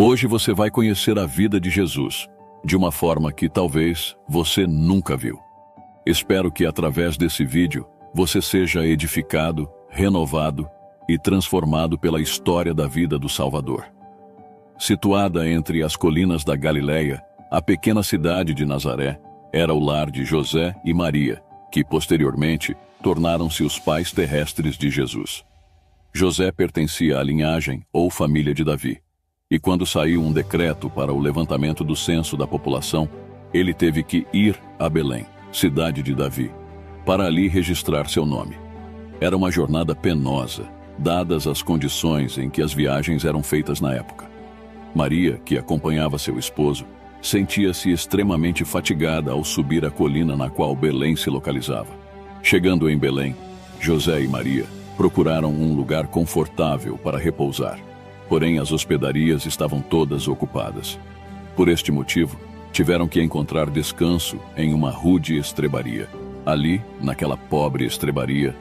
Hoje você vai conhecer a vida de Jesus, de uma forma que talvez você nunca viu. Espero que através desse vídeo você seja edificado, renovado e transformado pela história da vida do Salvador. Situada entre as colinas da Galileia, a pequena cidade de Nazaré era o lar de José e Maria, que posteriormente tornaram-se os pais terrestres de Jesus. José pertencia à linhagem ou família de Davi, e quando saiu um decreto para o levantamento do censo da população, ele teve que ir a Belém, cidade de Davi, para ali registrar seu nome. Era uma jornada penosa, dadas as condições em que as viagens eram feitas na época. Maria, que acompanhava seu esposo, sentia-se extremamente fatigada ao subir a colina na qual Belém se localizava. Chegando em Belém, José e Maria procuraram um lugar confortável para repousar, porém as hospedarias estavam todas ocupadas. Por este motivo, tiveram que encontrar descanso em uma rude estrebaria. Ali, naquela pobre estrebaria,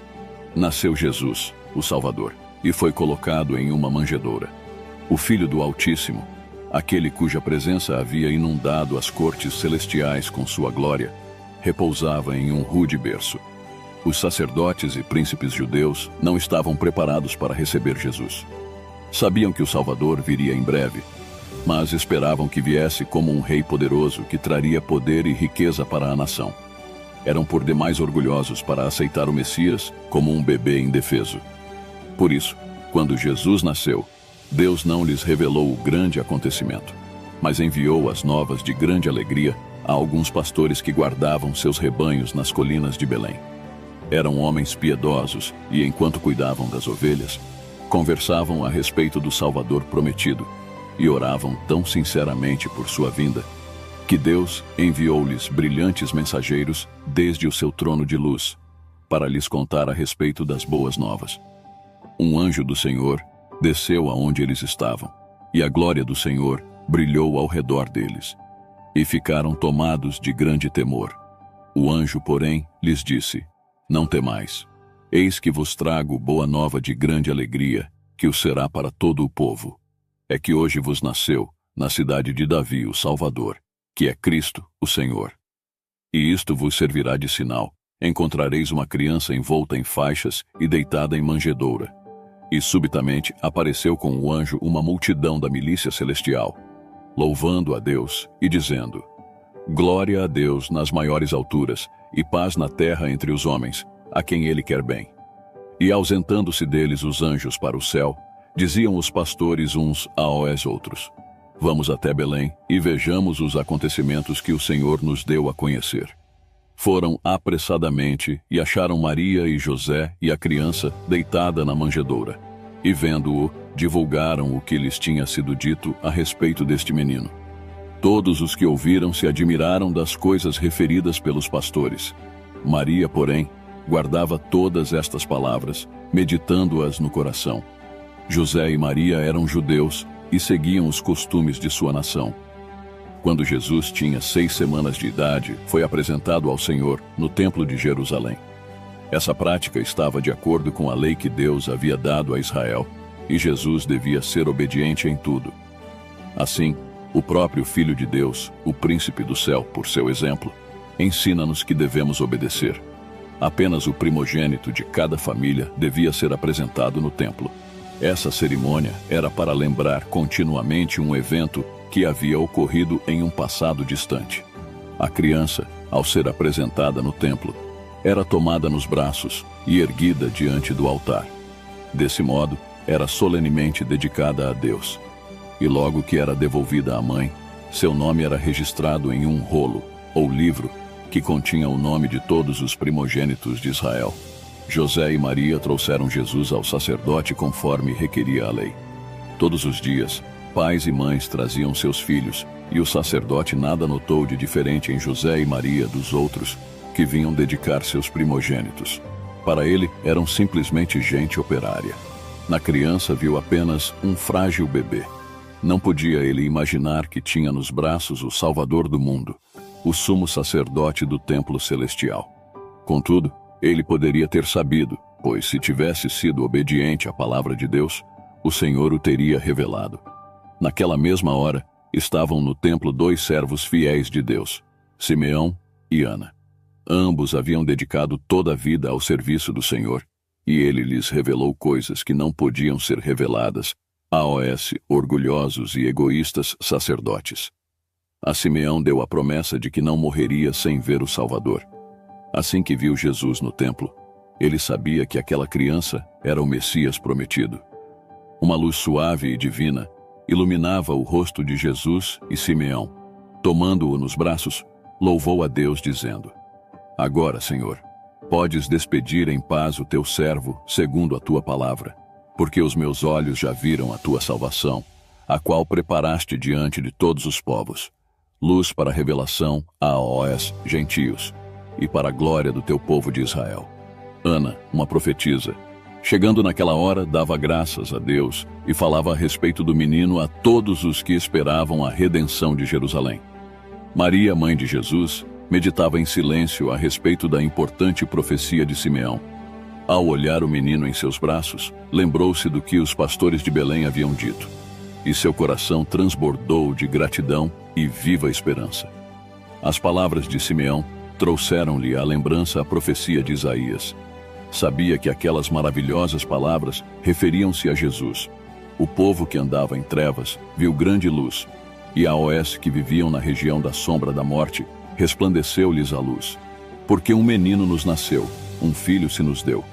nasceu Jesus, o Salvador, e foi colocado em uma manjedoura. O Filho do Altíssimo, aquele cuja presença havia inundado as cortes celestiais com sua glória, repousava em um rude berço. Os sacerdotes e príncipes judeus não estavam preparados para receber Jesus. Sabiam que o Salvador viria em breve, mas esperavam que viesse como um rei poderoso que traria poder e riqueza para a nação. Eram por demais orgulhosos para aceitar o Messias como um bebê indefeso. Por isso, quando Jesus nasceu, Deus não lhes revelou o grande acontecimento, mas enviou as novas de grande alegria a alguns pastores que guardavam seus rebanhos nas colinas de Belém. Eram homens piedosos e, enquanto cuidavam das ovelhas, conversavam a respeito do Salvador prometido e oravam tão sinceramente por sua vinda, que Deus enviou-lhes brilhantes mensageiros desde o seu trono de luz, para lhes contar a respeito das boas novas. Um anjo do Senhor desceu aonde eles estavam, e a glória do Senhor brilhou ao redor deles, e ficaram tomados de grande temor. O anjo, porém, lhes disse: Não temais. Eis que vos trago boa nova de grande alegria, que o será para todo o povo. É que hoje vos nasceu, na cidade de Davi, o Salvador, que é Cristo, o Senhor. E isto vos servirá de sinal: encontrareis uma criança envolta em faixas e deitada em manjedoura. E subitamente apareceu com o anjo uma multidão da milícia celestial, louvando a Deus e dizendo: Glória a Deus nas maiores alturas, e paz na terra entre os homens, a quem ele quer bem. E ausentando-se deles os anjos para o céu, diziam os pastores uns aos outros: Vamos até Belém e vejamos os acontecimentos que o Senhor nos deu a conhecer. Foram apressadamente e acharam Maria e José e a criança deitada na manjedoura. E vendo-o, divulgaram o que lhes tinha sido dito a respeito deste menino. Todos os que ouviram se admiraram das coisas referidas pelos pastores. Maria, porém, guardava todas estas palavras, meditando-as no coração. José e Maria eram judeus e seguiam os costumes de sua nação. Quando Jesus tinha 6 semanas de idade, foi apresentado ao Senhor no Templo de Jerusalém. Essa prática estava de acordo com a lei que Deus havia dado a Israel, e Jesus devia ser obediente em tudo. Assim, o próprio Filho de Deus, o Príncipe do Céu, por seu exemplo, ensina-nos que devemos obedecer. Apenas o primogênito de cada família devia ser apresentado no templo. Essa cerimônia era para lembrar continuamente um evento que havia ocorrido em um passado distante. A criança, ao ser apresentada no templo, era tomada nos braços e erguida diante do altar. Desse modo, era solenemente dedicada a Deus. E logo que era devolvida à mãe, seu nome era registrado em um rolo, ou livro, que continha o nome de todos os primogênitos de Israel. José e Maria trouxeram Jesus ao sacerdote conforme requeria a lei. Todos os dias, pais e mães traziam seus filhos, e o sacerdote nada notou de diferente em José e Maria dos outros, que vinham dedicar seus primogênitos. Para ele, eram simplesmente gente operária. Na criança viu apenas um frágil bebê. Não podia ele imaginar que tinha nos braços o Salvador do mundo, o sumo sacerdote do templo celestial. Contudo, ele poderia ter sabido, pois se tivesse sido obediente à palavra de Deus, o Senhor o teria revelado. Naquela mesma hora, estavam no templo 2 servos fiéis de Deus, Simeão e Ana. Ambos haviam dedicado toda a vida ao serviço do Senhor, e ele lhes revelou coisas que não podiam ser reveladas aos orgulhosos e egoístas sacerdotes. A Simeão deu a promessa de que não morreria sem ver o Salvador. Assim que viu Jesus no templo, ele sabia que aquela criança era o Messias prometido. Uma luz suave e divina iluminava o rosto de Jesus, e Simeão, tomando-o nos braços, louvou a Deus dizendo: Agora, Senhor, podes despedir em paz o teu servo segundo a tua palavra, porque os meus olhos já viram a tua salvação, a qual preparaste diante de todos os povos, luz para a revelação aos gentios e para a glória do teu povo de Israel. Ana, uma profetisa, chegando naquela hora, dava graças a Deus e falava a respeito do menino a todos os que esperavam a redenção de Jerusalém. Maria, mãe de Jesus, meditava em silêncio a respeito da importante profecia de Simeão. Ao olhar o menino em seus braços, lembrou-se do que os pastores de Belém haviam dito, e seu coração transbordou de gratidão e viva esperança. As palavras de Simeão trouxeram-lhe à lembrança a profecia de Isaías. Sabia que aquelas maravilhosas palavras referiam-se a Jesus. O povo que andava em trevas viu grande luz, e aos que viviam na região da sombra da morte, resplandeceu-lhes a luz. Porque um menino nos nasceu, um filho se nos deu.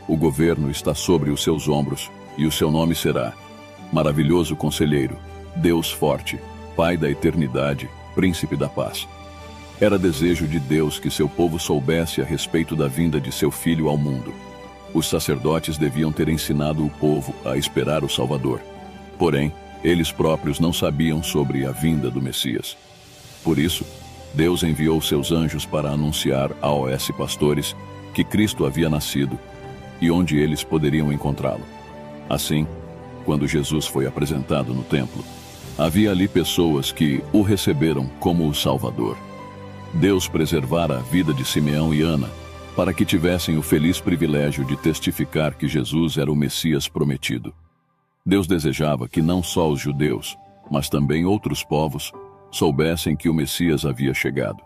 O governo está sobre os seus ombros, e o seu nome será Maravilhoso Conselheiro, Deus Forte, Pai da Eternidade, Príncipe da Paz. Era desejo de Deus que seu povo soubesse a respeito da vinda de seu Filho ao mundo. Os sacerdotes deviam ter ensinado o povo a esperar o Salvador. Porém, eles próprios não sabiam sobre a vinda do Messias. Por isso, Deus enviou seus anjos para anunciar aos pastores que Cristo havia nascido e onde eles poderiam encontrá-lo. Assim, quando Jesus foi apresentado no templo, havia ali pessoas que o receberam como o Salvador. Deus preservara a vida de Simeão e Ana para que tivessem o feliz privilégio de testificar que Jesus era o Messias prometido. Deus desejava que não só os judeus, mas também outros povos, soubessem que o Messias havia chegado.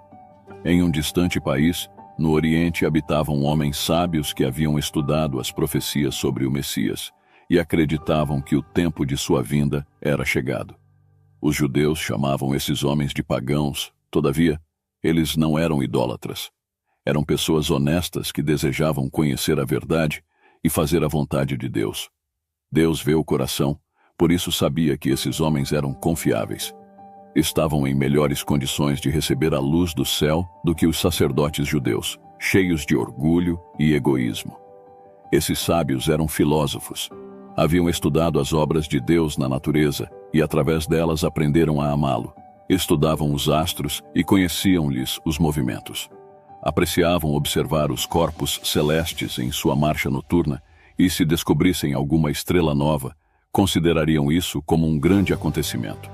Em um distante país, no Oriente, habitavam homens sábios que haviam estudado as profecias sobre o Messias e acreditavam que o tempo de sua vinda era chegado. Os judeus chamavam esses homens de pagãos, todavia, eles não eram idólatras. Eram pessoas honestas que desejavam conhecer a verdade e fazer a vontade de Deus. Deus vê o coração, por isso sabia que esses homens eram confiáveis. Estavam em melhores condições de receber a luz do céu do que os sacerdotes judeus, cheios de orgulho e egoísmo. Esses sábios eram filósofos. Haviam estudado as obras de Deus na natureza e, através delas, aprenderam a amá-lo. Estudavam os astros e conheciam-lhes os movimentos. Apreciavam observar os corpos celestes em sua marcha noturna e, se descobrissem alguma estrela nova, considerariam isso como um grande acontecimento.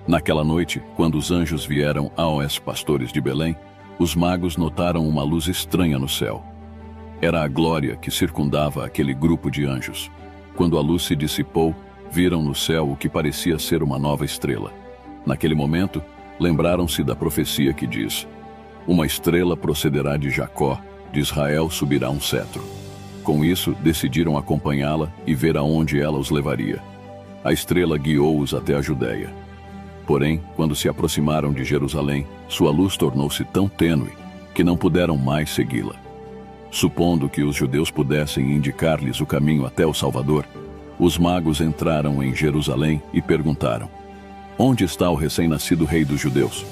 Naquela noite, quando os anjos vieram aos pastores de Belém, os magos notaram uma luz estranha no céu. Era a glória que circundava aquele grupo de anjos. Quando a luz se dissipou, viram no céu o que parecia ser uma nova estrela. Naquele momento, lembraram-se da profecia que diz: Uma estrela procederá de Jacó, de Israel subirá um cetro. Com isso, decidiram acompanhá-la e ver aonde ela os levaria. A estrela guiou-os até a Judéia. Porém, quando se aproximaram de Jerusalém, sua luz tornou-se tão tênue que não puderam mais segui-la. Supondo que os judeus pudessem indicar-lhes o caminho até o Salvador, os magos entraram em Jerusalém e perguntaram: Onde está o recém-nascido rei dos judeus?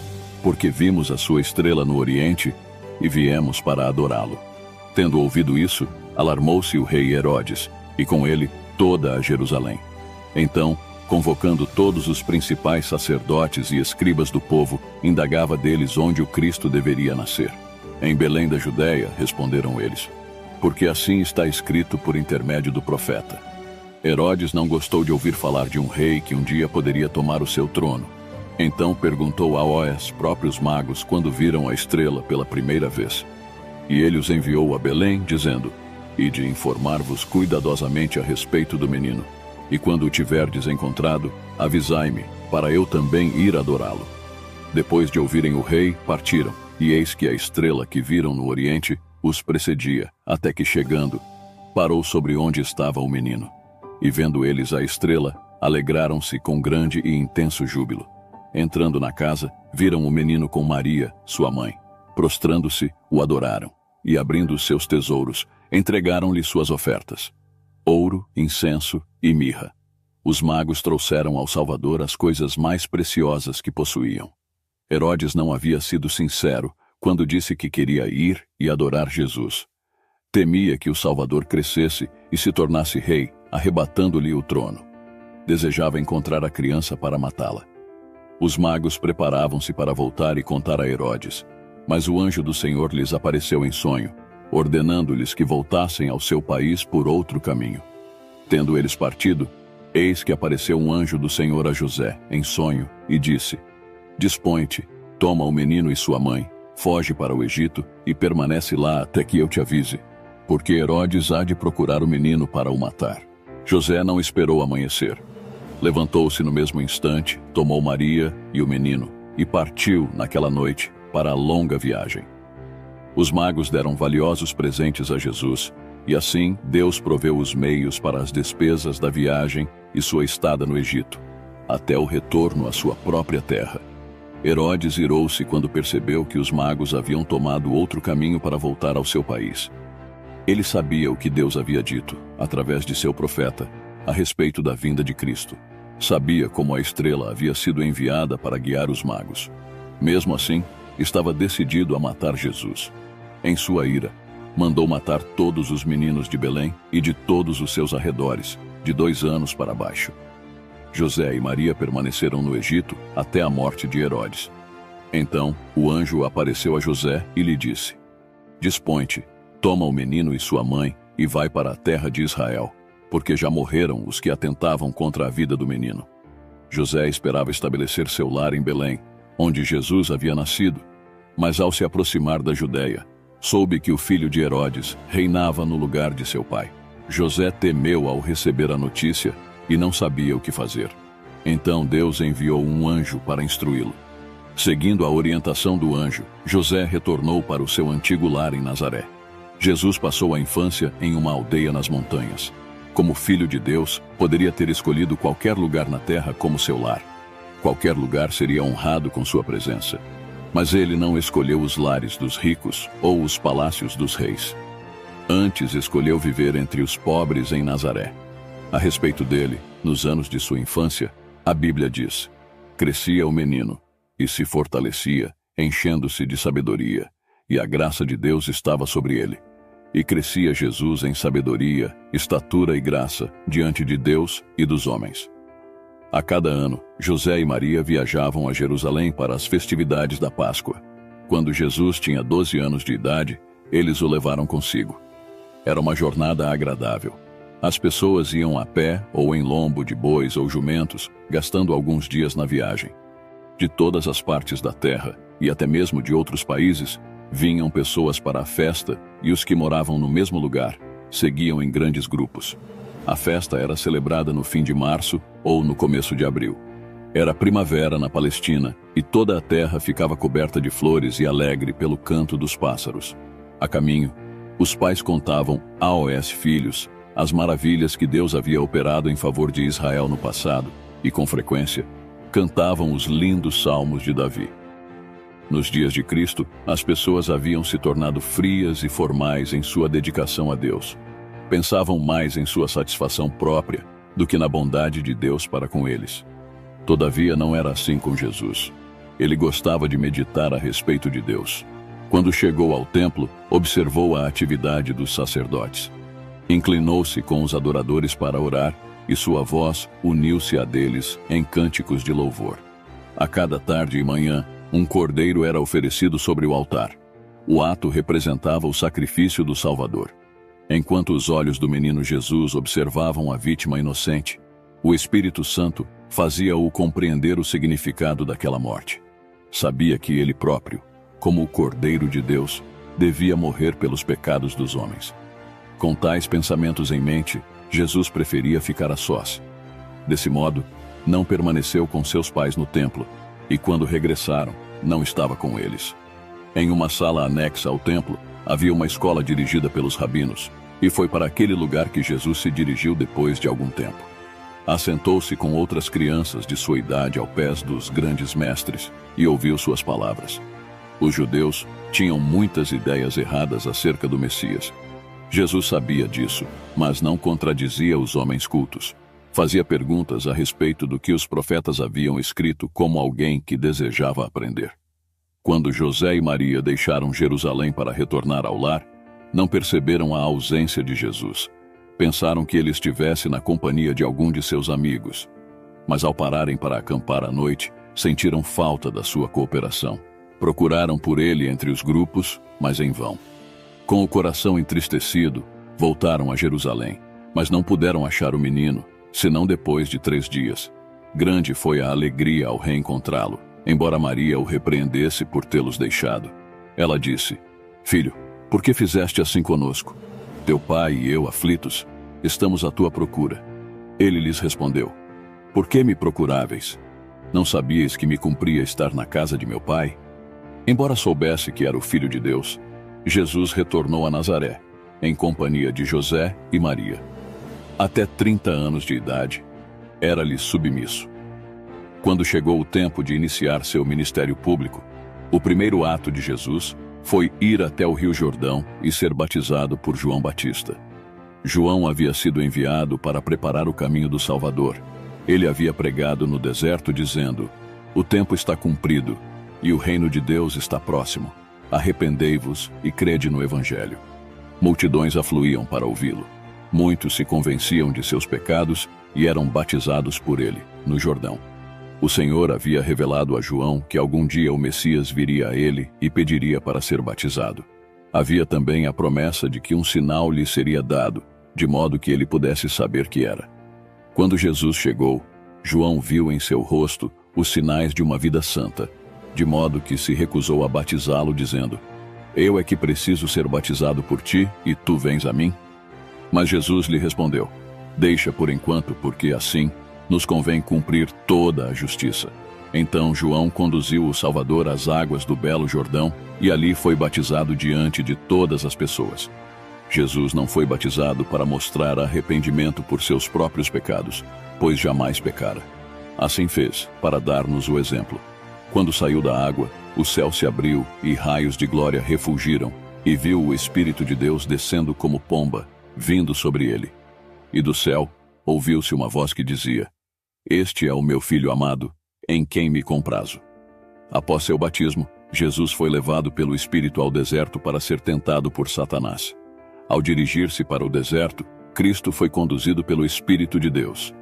Porque vimos a sua estrela no Oriente e viemos para adorá-lo. Tendo ouvido isso, alarmou-se o rei Herodes, e com ele toda a Jerusalém. Então, convocando todos os principais sacerdotes e escribas do povo, indagava deles onde o Cristo deveria nascer. Em Belém da Judéia, responderam eles, porque assim está escrito por intermédio do profeta. Herodes não gostou de ouvir falar de um rei que um dia poderia tomar o seu trono. Então perguntou aos próprios magos quando viram a estrela pela primeira vez. E ele os enviou a Belém, dizendo: Ide informar-vos cuidadosamente a respeito do menino. E quando o tiverdes encontrado, avisai-me, para eu também ir adorá-lo. Depois de ouvirem o rei, partiram, e eis que a estrela que viram no oriente os precedia, até que chegando, parou sobre onde estava o menino. E vendo eles a estrela, alegraram-se com grande e intenso júbilo. Entrando na casa, viram o menino com Maria, sua mãe. Prostrando-se, o adoraram, e abrindo seus tesouros, entregaram-lhe suas ofertas: ouro, incenso e mirra. Os magos trouxeram ao Salvador as coisas mais preciosas que possuíam. Herodes não havia sido sincero quando disse que queria ir e adorar Jesus. Temia que o Salvador crescesse e se tornasse rei, arrebatando-lhe o trono. Desejava encontrar a criança para matá-la. Os magos preparavam-se para voltar e contar a Herodes, mas o anjo do Senhor lhes apareceu em sonho, ordenando-lhes que voltassem ao seu país por outro caminho. Tendo eles partido, eis que apareceu um anjo do Senhor a José, em sonho, e disse: Dispõe-te, toma o menino e sua mãe, foge para o Egito e permanece lá até que eu te avise, porque Herodes há de procurar o menino para o matar. José não esperou amanhecer. Levantou-se no mesmo instante, tomou Maria e o menino e partiu naquela noite para a longa viagem. Os magos deram valiosos presentes a Jesus, e assim Deus proveu os meios para as despesas da viagem e sua estada no Egito, até o retorno à sua própria terra. Herodes irou-se quando percebeu que os magos haviam tomado outro caminho para voltar ao seu país. Ele sabia o que Deus havia dito, através de seu profeta, a respeito da vinda de Cristo. Sabia como a estrela havia sido enviada para guiar os magos. Mesmo assim, estava decidido a matar Jesus. Em sua ira, mandou matar todos os meninos de Belém e de todos os seus arredores, de 2 anos para baixo. José e Maria permaneceram no Egito até a morte de Herodes. Então, o anjo apareceu a José e lhe disse: Dispõe-te, toma o menino e sua mãe e vai para a terra de Israel, porque já morreram os que atentavam contra a vida do menino. José esperava estabelecer seu lar em Belém, onde Jesus havia nascido, mas ao se aproximar da Judeia, soube que o filho de Herodes reinava no lugar de seu pai. José temeu ao receber a notícia e não sabia o que fazer. Então Deus enviou um anjo para instruí-lo. Seguindo a orientação do anjo, José retornou para o seu antigo lar em Nazaré. Jesus passou a infância em uma aldeia nas montanhas. Como filho de Deus, poderia ter escolhido qualquer lugar na terra como seu lar. Qualquer lugar seria honrado com sua presença. Mas ele não escolheu os lares dos ricos ou os palácios dos reis. Antes escolheu viver entre os pobres em Nazaré. A respeito dele, nos anos de sua infância, a Bíblia diz: crescia o menino e se fortalecia, enchendo-se de sabedoria, e a graça de Deus estava sobre ele. E crescia Jesus em sabedoria, estatura e graça diante de Deus e dos homens. A cada ano, José e Maria viajavam a Jerusalém para as festividades da Páscoa. Quando Jesus tinha 12 anos de idade, eles o levaram consigo. Era uma jornada agradável. As pessoas iam a pé ou em lombo de bois ou jumentos, gastando alguns dias na viagem. De todas as partes da terra, e até mesmo de outros países, vinham pessoas para a festa, e os que moravam no mesmo lugar seguiam em grandes grupos. A festa era celebrada no fim de março ou no começo de abril. Era primavera na Palestina, e toda a terra ficava coberta de flores e alegre pelo canto dos pássaros. A caminho, os pais contavam aos filhos as maravilhas que Deus havia operado em favor de Israel no passado, e com frequência, cantavam os lindos salmos de Davi. Nos dias de Cristo, as pessoas haviam se tornado frias e formais em sua dedicação a Deus. Pensavam mais em sua satisfação própria do que na bondade de Deus para com eles. Todavia, não era assim com Jesus. Ele gostava de meditar a respeito de Deus. Quando chegou ao templo, observou a atividade dos sacerdotes. Inclinou-se com os adoradores para orar, e sua voz uniu-se à deles em cânticos de louvor. A cada tarde e manhã, um cordeiro era oferecido sobre o altar. O ato representava o sacrifício do Salvador. Enquanto os olhos do menino Jesus observavam a vítima inocente, o Espírito Santo fazia-o compreender o significado daquela morte. Sabia que ele próprio, como o Cordeiro de Deus, devia morrer pelos pecados dos homens. Com tais pensamentos em mente, Jesus preferia ficar a sós. Desse modo, Não permaneceu com seus pais no templo, e quando regressaram, não estava com eles. Em uma sala anexa ao templo, havia uma escola dirigida pelos rabinos, e foi para aquele lugar que Jesus se dirigiu depois de algum tempo. Assentou-se com outras crianças de sua idade aos pés dos grandes mestres e ouviu suas palavras. Os judeus tinham muitas ideias erradas acerca do Messias. Jesus sabia disso, mas não contradizia os homens cultos. Fazia perguntas a respeito do que os profetas haviam escrito como alguém que desejava aprender. Quando José e Maria deixaram Jerusalém para retornar ao lar, não perceberam a ausência de Jesus. Pensaram que ele estivesse na companhia de algum de seus amigos. Mas ao pararem para acampar à noite, sentiram falta da sua cooperação. Procuraram por ele entre os grupos, mas em vão. Com o coração entristecido, voltaram a Jerusalém, mas não puderam achar o menino, senão depois de 3 dias. Grande foi a alegria ao reencontrá-lo, embora Maria o repreendesse por tê-los deixado. Ela disse: Filho, por que fizeste assim conosco? Teu pai e eu, aflitos, estamos à tua procura. Ele lhes respondeu: Por que me procuráveis? Não sabíeis que me cumpria estar na casa de meu pai? Embora soubesse que era o Filho de Deus, Jesus retornou a Nazaré, em companhia de José e Maria. Até 30 anos de idade, era-lhe submisso. Quando chegou o tempo de iniciar seu ministério público, o primeiro ato de Jesus foi ir até o Rio Jordão e ser batizado por João Batista. João havia sido enviado para preparar o caminho do Salvador. Ele havia pregado no deserto dizendo: O tempo está cumprido e o reino de Deus está próximo. Arrependei-vos e crede no Evangelho. Multidões afluíam para ouvi-lo. Muitos se convenciam de seus pecados e eram batizados por ele, no Jordão. O Senhor havia revelado a João que algum dia o Messias viria a ele e pediria para ser batizado. Havia também a promessa de que um sinal lhe seria dado, de modo que ele pudesse saber que era. Quando Jesus chegou, João viu em seu rosto os sinais de uma vida santa, de modo que se recusou a batizá-lo, dizendo: Eu é que preciso ser batizado por ti e tu vens a mim? Mas Jesus lhe respondeu: Deixa por enquanto, porque assim nos convém cumprir toda a justiça. Então João conduziu o Salvador às águas do belo Jordão e ali foi batizado diante de todas as pessoas. Jesus não foi batizado para mostrar arrependimento por seus próprios pecados, pois jamais pecara. Assim fez, para dar-nos o exemplo. Quando saiu da água, o céu se abriu e raios de glória refulgiram, e viu o Espírito de Deus descendo como pomba, vindo sobre ele. E do céu ouviu-se uma voz que dizia: Este é o meu Filho amado, em quem me comprazo. Após seu batismo, Jesus foi levado pelo Espírito ao deserto para ser tentado por Satanás. Ao dirigir-se para o deserto, Cristo foi conduzido pelo Espírito de Deus.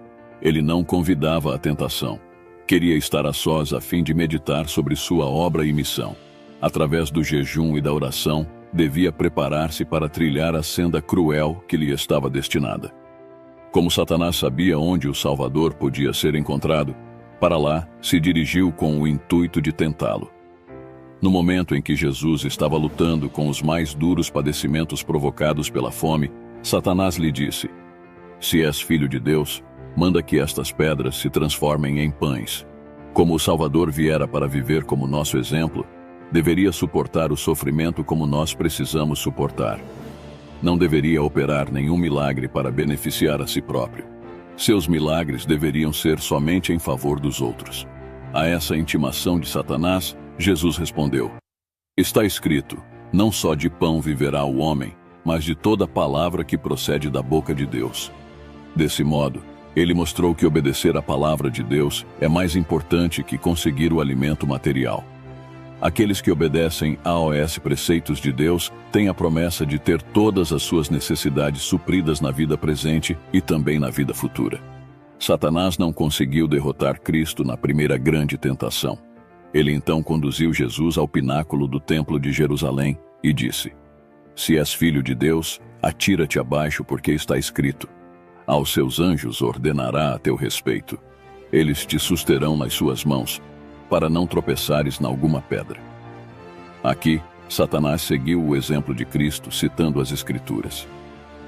Ele não convidava a tentação. Queria estar a sós a fim de meditar sobre sua obra e missão. Através do jejum e da oração, devia preparar-se para trilhar a senda cruel que lhe estava destinada. Como Satanás sabia onde o Salvador podia ser encontrado, para lá se dirigiu com o intuito de tentá-lo. No momento em que Jesus estava lutando com os mais duros padecimentos provocados pela fome, Satanás lhe disse: Se és filho de Deus, manda que estas pedras se transformem em pães. Como o Salvador viera para viver como nosso exemplo, deveria suportar o sofrimento como nós precisamos suportar. Não deveria operar nenhum milagre para beneficiar a si próprio. Seus milagres deveriam ser somente em favor dos outros. A essa intimação de Satanás, Jesus respondeu: Está escrito, não só de pão viverá o homem, mas de toda palavra que procede da boca de Deus. Desse modo, ele mostrou que obedecer à palavra de Deus é mais importante que conseguir o alimento material. Aqueles que obedecem aos preceitos de Deus têm a promessa de ter todas as suas necessidades supridas na vida presente e também na vida futura. Satanás não conseguiu derrotar Cristo na primeira grande tentação. Ele então conduziu Jesus ao pináculo do templo de Jerusalém e disse: Se és filho de Deus, atira-te abaixo, porque está escrito: Aos seus anjos ordenará a teu respeito. Eles te susterão nas suas mãos, para não tropeçares em alguma pedra. Aqui, Satanás seguiu o exemplo de Cristo, citando as Escrituras.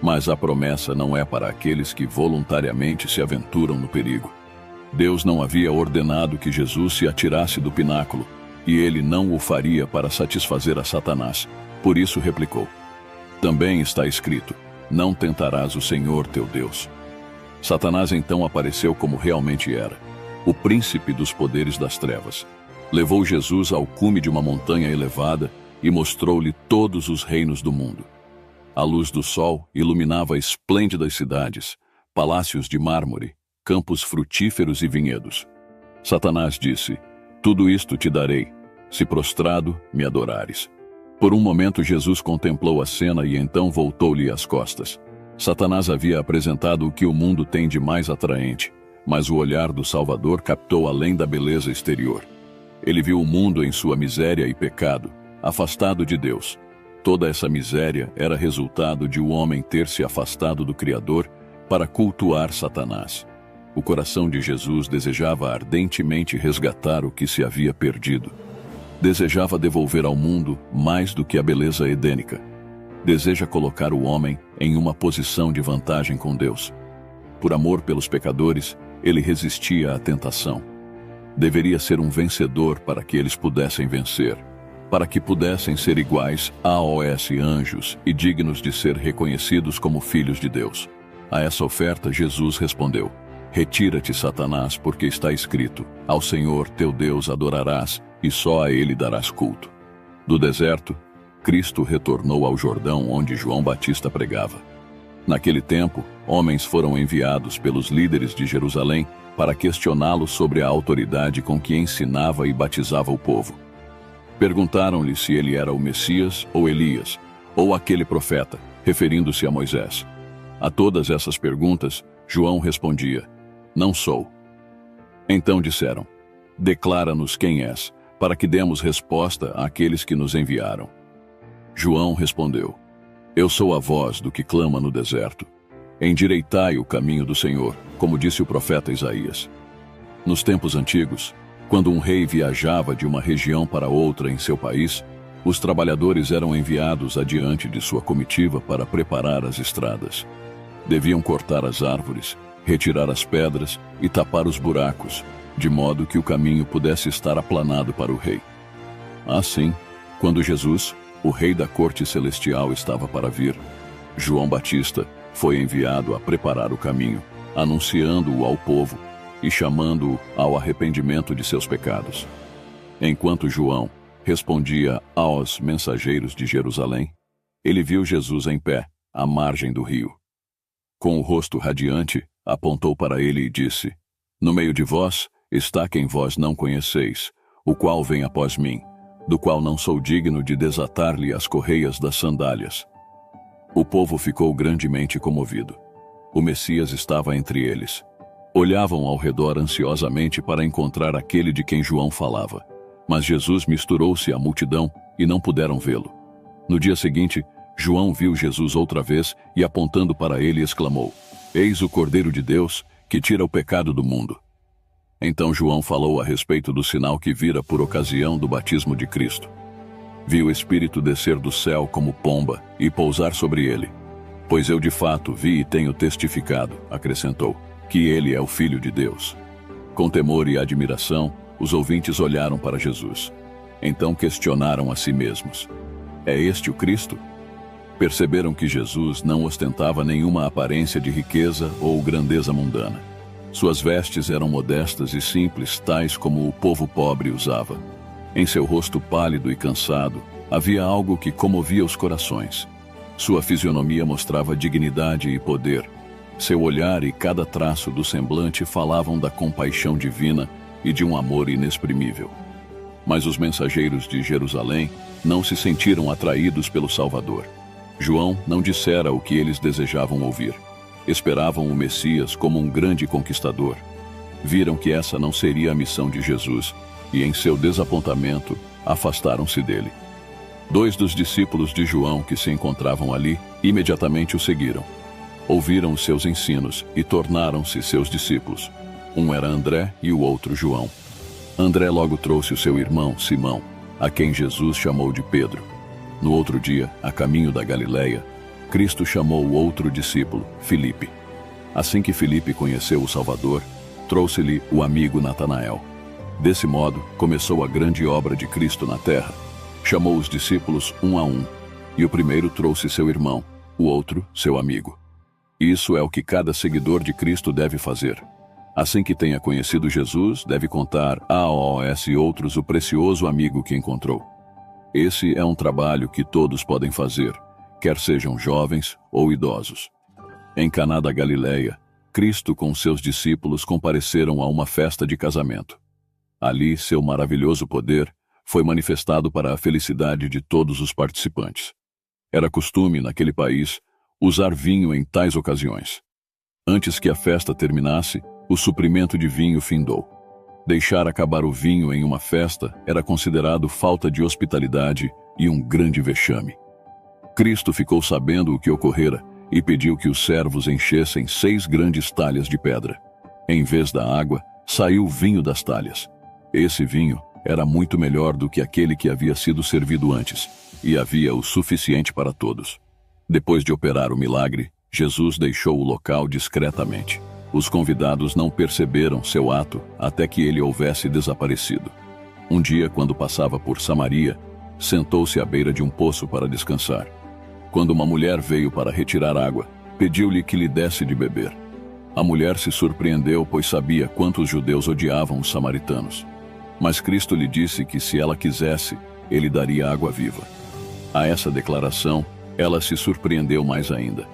Mas a promessa não é para aqueles que voluntariamente se aventuram no perigo. Deus não havia ordenado que Jesus se atirasse do pináculo, e ele não o faria para satisfazer a Satanás. Por isso replicou: também está escrito: não tentarás o Senhor teu Deus. Satanás então apareceu como realmente era, o príncipe dos poderes das trevas. Levou Jesus ao cume de uma montanha elevada e mostrou-lhe todos os reinos do mundo. A luz do sol iluminava esplêndidas cidades, palácios de mármore, campos frutíferos e vinhedos. Satanás disse: tudo isto te darei, se prostrado me adorares. Por um momento Jesus contemplou a cena e então voltou-lhe as costas. Satanás havia apresentado o que o mundo tem de mais atraente, mas o olhar do Salvador captou além da beleza exterior. Ele viu o mundo em sua miséria e pecado, afastado de Deus. Toda essa miséria era resultado de o homem ter se afastado do Criador para cultuar Satanás. O coração de Jesus desejava ardentemente resgatar o que se havia perdido. Desejava devolver ao mundo mais do que a beleza edênica. Deseja colocar o homem em uma posição de vantagem com Deus. Por amor pelos pecadores, ele resistia à tentação. Deveria ser um vencedor para que eles pudessem vencer, para que pudessem ser iguais aos anjos e dignos de ser reconhecidos como filhos de Deus. A essa oferta, Jesus respondeu: retira-te, Satanás, porque está escrito: ao Senhor teu Deus adorarás e só a ele darás culto. Do deserto, Cristo retornou ao Jordão onde João Batista pregava. Naquele tempo, homens foram enviados pelos líderes de Jerusalém para questioná-lo sobre a autoridade com que ensinava e batizava o povo. Perguntaram-lhe se ele era o Messias ou Elias, ou aquele profeta, referindo-se a Moisés. A todas essas perguntas, João respondia: não sou. Então disseram: declara-nos quem és, para que demos resposta àqueles que nos enviaram. João respondeu: eu sou a voz do que clama no deserto. Endireitai o caminho do Senhor, como disse o profeta Isaías. Nos tempos antigos, quando um rei viajava de uma região para outra em seu país, os trabalhadores eram enviados adiante de sua comitiva para preparar as estradas. Deviam cortar as árvores, retirar as pedras e tapar os buracos, de modo que o caminho pudesse estar aplanado para o rei. Assim, quando Jesus, o rei da corte celestial, estava para vir, João Batista foi enviado a preparar o caminho, anunciando-o ao povo e chamando-o ao arrependimento de seus pecados. Enquanto João respondia aos mensageiros de Jerusalém, ele viu Jesus em pé, à margem do rio. Com o rosto radiante, apontou para ele e disse: no meio de vós está quem vós não conheceis, o qual vem após mim, do qual não sou digno de desatar-lhe as correias das sandálias. O povo ficou grandemente comovido. O Messias estava entre eles. Olhavam ao redor ansiosamente para encontrar aquele de quem João falava. Mas Jesus misturou-se à multidão e não puderam vê-lo. No dia seguinte, João viu Jesus outra vez e, apontando para ele, exclamou: eis o Cordeiro de Deus, que tira o pecado do mundo. Então João falou a respeito do sinal que vira por ocasião do batismo de Cristo. Vi o Espírito descer do céu como pomba e pousar sobre ele. Pois eu de fato vi e tenho testificado, acrescentou, que ele é o Filho de Deus. Com temor e admiração, os ouvintes olharam para Jesus. Então questionaram a si mesmos: é este o Cristo? Perceberam que Jesus não ostentava nenhuma aparência de riqueza ou grandeza mundana. Suas vestes eram modestas e simples, tais como o povo pobre usava. Em seu rosto pálido e cansado, havia algo que comovia os corações. Sua fisionomia mostrava dignidade e poder. Seu olhar e cada traço do semblante falavam da compaixão divina e de um amor inexprimível. Mas os mensageiros de Jerusalém não se sentiram atraídos pelo Salvador. João não dissera o que eles desejavam ouvir. Esperavam o Messias como um grande conquistador. Viram que essa não seria a missão de Jesus e, em seu desapontamento, afastaram-se dele. 2 dos discípulos de João que se encontravam ali imediatamente o seguiram. Ouviram os seus ensinos e tornaram-se seus discípulos. Um era André e o outro João. André logo trouxe o seu irmão, Simão, a quem Jesus chamou de Pedro. No outro dia, a caminho da Galileia, Cristo chamou o outro discípulo, Filipe. Assim que Filipe conheceu o Salvador, trouxe-lhe o amigo Natanael. Desse modo, começou a grande obra de Cristo na terra. Chamou os discípulos um a um, e o primeiro trouxe seu irmão, o outro, seu amigo. Isso é o que cada seguidor de Cristo deve fazer. Assim que tenha conhecido Jesus, deve contar aos outros o precioso amigo que encontrou. Esse é um trabalho que todos podem fazer, quer sejam jovens ou idosos. Em Caná da Galileia, Cristo com seus discípulos compareceram a uma festa de casamento. Ali, seu maravilhoso poder foi manifestado para a felicidade de todos os participantes. Era costume, naquele país, usar vinho em tais ocasiões. Antes que a festa terminasse, o suprimento de vinho findou. Deixar acabar o vinho em uma festa era considerado falta de hospitalidade e um grande vexame. Cristo ficou sabendo o que ocorrera e pediu que os servos enchessem 6 grandes talhas de pedra. Em vez da água, saiu vinho das talhas. Esse vinho era muito melhor do que aquele que havia sido servido antes, e havia o suficiente para todos. Depois de operar o milagre, Jesus deixou o local discretamente. Os convidados não perceberam seu ato até que ele houvesse desaparecido. Um dia, quando passava por Samaria, sentou-se à beira de um poço para descansar. Quando uma mulher veio para retirar água, pediu-lhe que lhe desse de beber. A mulher se surpreendeu, pois sabia quanto os judeus odiavam os samaritanos. Mas Cristo lhe disse que se ela quisesse, ele daria água viva. A essa declaração, ela se surpreendeu mais ainda.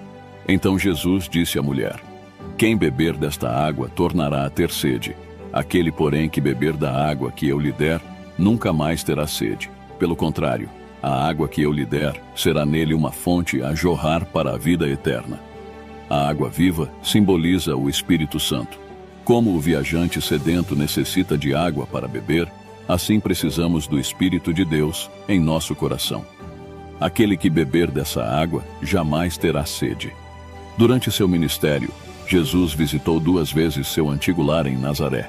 Então Jesus disse à mulher: "Quem beber desta água tornará a ter sede. Aquele, porém, que beber da água que eu lhe der, nunca mais terá sede. Pelo contrário, a água que eu lhe der será nele uma fonte a jorrar para a vida eterna." A água viva simboliza o Espírito Santo. Como o viajante sedento necessita de água para beber, assim precisamos do Espírito de Deus em nosso coração. Aquele que beber dessa água jamais terá sede. Durante seu ministério, Jesus visitou 2 vezes seu antigo lar em Nazaré.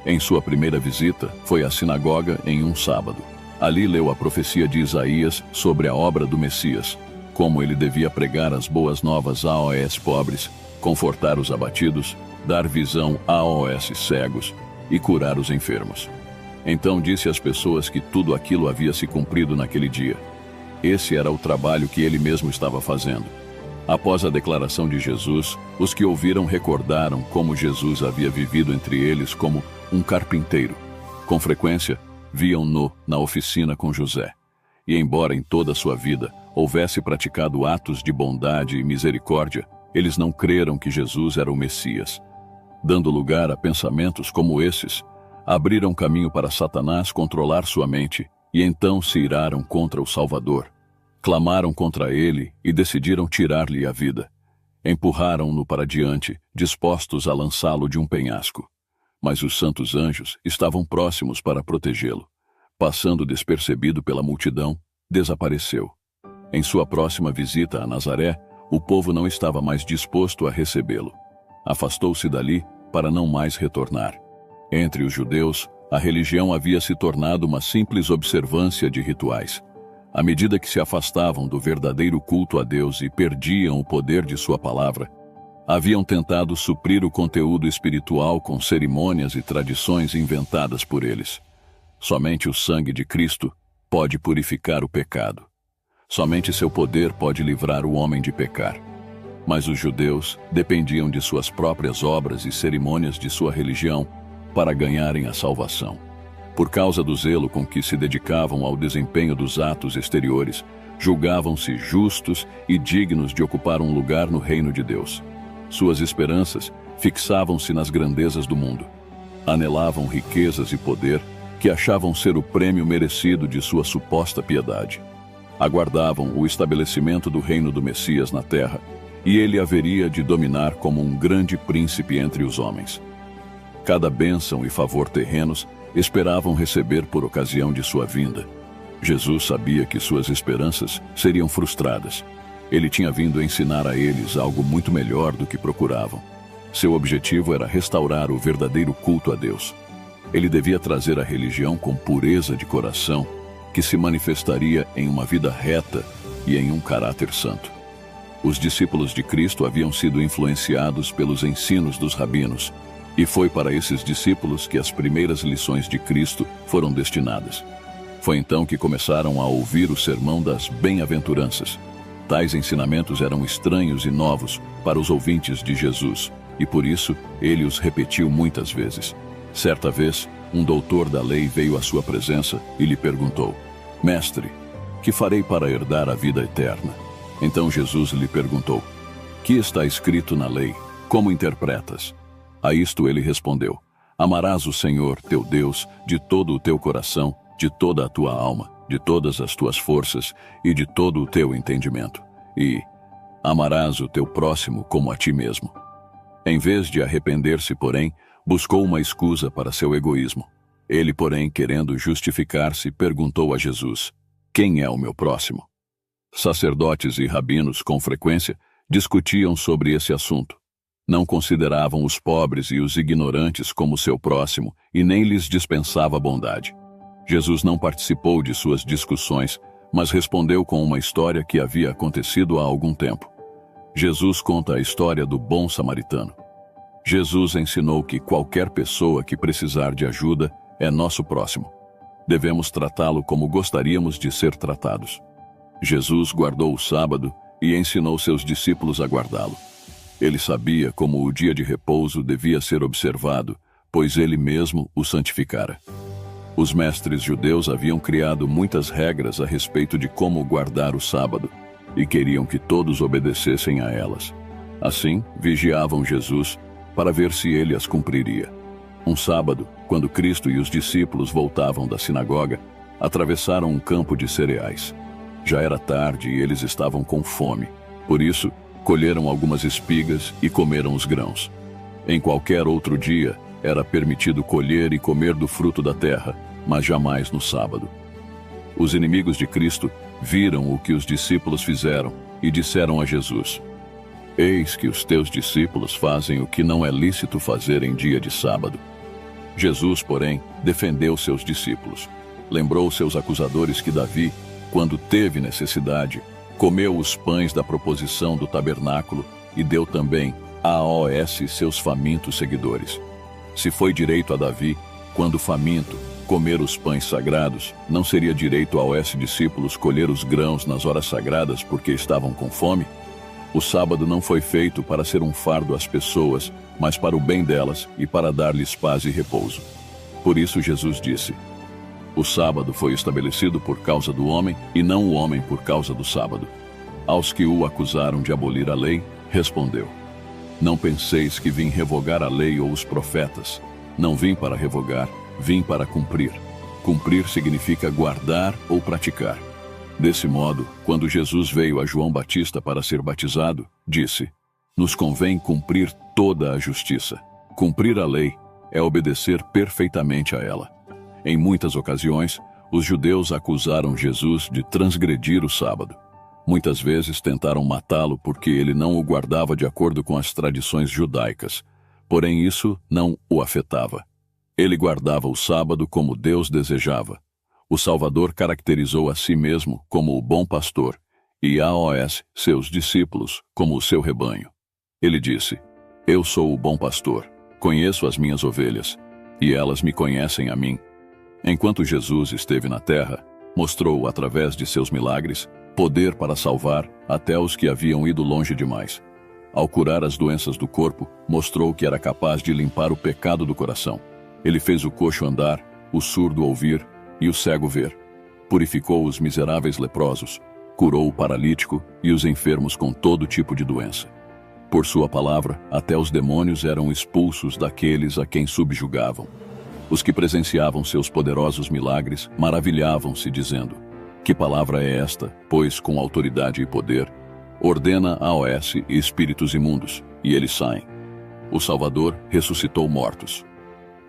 Em sua primeira visita, foi à sinagoga em um sábado. Ali leu a profecia de Isaías sobre a obra do Messias, como ele devia pregar as boas novas aos pobres, confortar os abatidos, dar visão aos cegos e curar os enfermos. Então disse às pessoas que tudo aquilo havia se cumprido naquele dia. Esse era o trabalho que ele mesmo estava fazendo. Após a declaração de Jesus, os que ouviram recordaram como Jesus havia vivido entre eles como um carpinteiro. Com frequência, viam-no na oficina com José. E embora em toda a sua vida houvesse praticado atos de bondade e misericórdia, eles não creram que Jesus era o Messias. Dando lugar a pensamentos como esses, abriram caminho para Satanás controlar sua mente e então se iraram contra o Salvador. Clamaram contra ele e decidiram tirar-lhe a vida. Empurraram-no para diante, dispostos a lançá-lo de um penhasco. Mas os santos anjos estavam próximos para protegê-lo. Passando despercebido pela multidão, desapareceu. Em sua próxima visita a Nazaré, o povo não estava mais disposto a recebê-lo. Afastou-se dali para não mais retornar. Entre os judeus, a religião havia se tornado uma simples observância de rituais. À medida que se afastavam do verdadeiro culto a Deus e perdiam o poder de sua palavra, haviam tentado suprir o conteúdo espiritual com cerimônias e tradições inventadas por eles. Somente o sangue de Cristo pode purificar o pecado. Somente seu poder pode livrar o homem de pecar. Mas os judeus dependiam de suas próprias obras e cerimônias de sua religião para ganharem a salvação. Por causa do zelo com que se dedicavam ao desempenho dos atos exteriores, julgavam-se justos e dignos de ocupar um lugar no reino de Deus. Suas esperanças fixavam-se nas grandezas do mundo. Anelavam riquezas e poder que achavam ser o prêmio merecido de sua suposta piedade. Aguardavam o estabelecimento do reino do Messias na terra, e ele haveria de dominar como um grande príncipe entre os homens. Cada bênção e favor terrenos esperavam receber por ocasião de sua vinda. Jesus sabia que suas esperanças seriam frustradas. Ele tinha vindo ensinar a eles algo muito melhor do que procuravam. Seu objetivo era restaurar o verdadeiro culto a Deus. Ele devia trazer a religião com pureza de coração, que se manifestaria em uma vida reta e em um caráter santo. Os discípulos de Cristo haviam sido influenciados pelos ensinos dos rabinos, E foi para esses discípulos que as primeiras lições de Cristo foram destinadas. Foi então que começaram a ouvir o sermão das bem-aventuranças. Tais ensinamentos eram estranhos e novos para os ouvintes de Jesus, e por isso ele os repetiu muitas vezes. Certa vez, um doutor da lei veio à sua presença e lhe perguntou: Mestre, que farei para herdar a vida eterna? Então Jesus lhe perguntou: Que está escrito na lei? Como interpretas? A isto ele respondeu: Amarás o Senhor, teu Deus, de todo o teu coração, de toda a tua alma, de todas as tuas forças e de todo o teu entendimento. E amarás o teu próximo como a ti mesmo. Em vez de arrepender-se, porém, buscou uma escusa para seu egoísmo. Ele, porém, querendo justificar-se, perguntou a Jesus: Quem é o meu próximo? Sacerdotes e rabinos, com frequência, discutiam sobre esse assunto. Não consideravam os pobres e os ignorantes como seu próximo e nem lhes dispensava bondade. Jesus não participou de suas discussões, mas respondeu com uma história que havia acontecido há algum tempo. Jesus conta a história do bom samaritano. Jesus ensinou que qualquer pessoa que precisar de ajuda é nosso próximo. Devemos tratá-lo como gostaríamos de ser tratados. Jesus guardou o sábado e ensinou seus discípulos a guardá-lo. Ele sabia como o dia de repouso devia ser observado, pois ele mesmo o santificara. Os mestres judeus haviam criado muitas regras a respeito de como guardar o sábado e queriam que todos obedecessem a elas. Assim, vigiavam Jesus para ver se ele as cumpriria. Um sábado, quando Cristo e os discípulos voltavam da sinagoga, atravessaram um campo de cereais. Já era tarde e eles estavam com fome. Por isso, colheram algumas espigas e comeram os grãos. Em qualquer outro dia, era permitido colher e comer do fruto da terra, mas jamais no sábado. Os inimigos de Cristo viram o que os discípulos fizeram e disseram a Jesus: Eis que os teus discípulos fazem o que não é lícito fazer em dia de sábado. Jesus, porém, defendeu seus discípulos. Lembrou seus acusadores que Davi, quando teve necessidade, comeu os pães da proposição do tabernáculo e deu também a seus famintos seguidores. Se foi direito a Davi, quando faminto, comer os pães sagrados, não seria direito a discípulos colher os grãos nas horas sagradas porque estavam com fome? O sábado não foi feito para ser um fardo às pessoas, mas para o bem delas e para dar-lhes paz e repouso. Por isso Jesus disse: O sábado foi estabelecido por causa do homem e não o homem por causa do sábado. Aos que o acusaram de abolir a lei, respondeu: Não penseis que vim revogar a lei ou os profetas. Não vim para revogar, vim para cumprir. Cumprir significa guardar ou praticar. Desse modo, quando Jesus veio a João Batista para ser batizado, disse: Nos convém cumprir toda a justiça. Cumprir a lei é obedecer perfeitamente a ela. Em muitas ocasiões, os judeus acusaram Jesus de transgredir o sábado. Muitas vezes tentaram matá-lo porque ele não o guardava de acordo com as tradições judaicas. Porém, isso não o afetava. Ele guardava o sábado como Deus desejava. O Salvador caracterizou a si mesmo como o bom pastor e seus discípulos como o seu rebanho. Ele disse: Eu sou o bom pastor, conheço as minhas ovelhas, e elas me conhecem a mim. Enquanto Jesus esteve na terra, mostrou, através de seus milagres, poder para salvar até os que haviam ido longe demais. Ao curar as doenças do corpo, mostrou que era capaz de limpar o pecado do coração. Ele fez o coxo andar, o surdo ouvir e o cego ver. Purificou os miseráveis leprosos, curou o paralítico e os enfermos com todo tipo de doença. Por sua palavra, até os demônios eram expulsos daqueles a quem subjugavam. Os que presenciavam seus poderosos milagres maravilhavam-se, dizendo: Que palavra é esta, pois com autoridade e poder ordena e espíritos imundos, e eles saem. O Salvador ressuscitou mortos.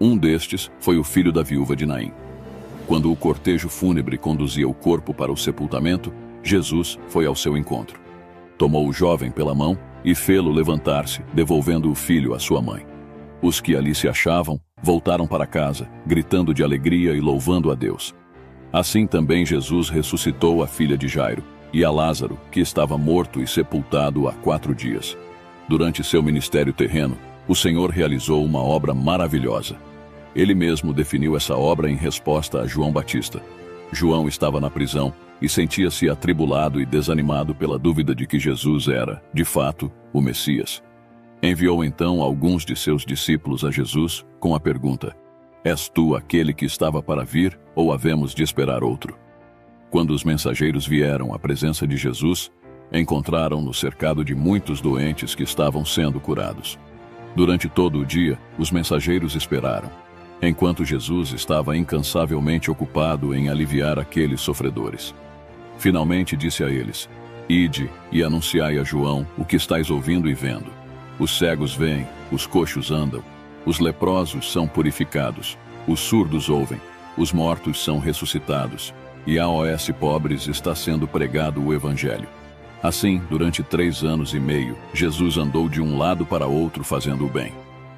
Um destes foi o filho da viúva de Naim. Quando o cortejo fúnebre conduzia o corpo para o sepultamento, Jesus foi ao seu encontro. Tomou o jovem pela mão e fê-lo levantar-se, devolvendo o filho à sua mãe. Os que ali se achavam voltaram para casa, gritando de alegria e louvando a Deus. Assim também Jesus ressuscitou a filha de Jairo e a Lázaro, que estava morto e sepultado há 4 dias. Durante seu ministério terreno, O Senhor realizou uma obra maravilhosa. Ele mesmo definiu essa obra em resposta a João Batista. João estava na prisão e sentia-se atribulado e desanimado pela dúvida de que Jesus era, de fato, o Messias. Enviou então alguns de seus discípulos a Jesus com a pergunta: És tu aquele que estava para vir, ou havemos de esperar outro? Quando os mensageiros vieram à presença de Jesus, encontraram-no cercado de muitos doentes que estavam sendo curados. Durante todo o dia, os mensageiros esperaram, enquanto Jesus estava incansavelmente ocupado em aliviar aqueles sofredores. Finalmente disse a eles: Ide e anunciai a João o que estáis ouvindo e vendo. Os cegos veem, os coxos andam, os leprosos são purificados, os surdos ouvem, os mortos são ressuscitados, e aos pobres está sendo pregado o Evangelho. Assim, durante 3 anos e meio, Jesus andou de um lado para outro fazendo o bem.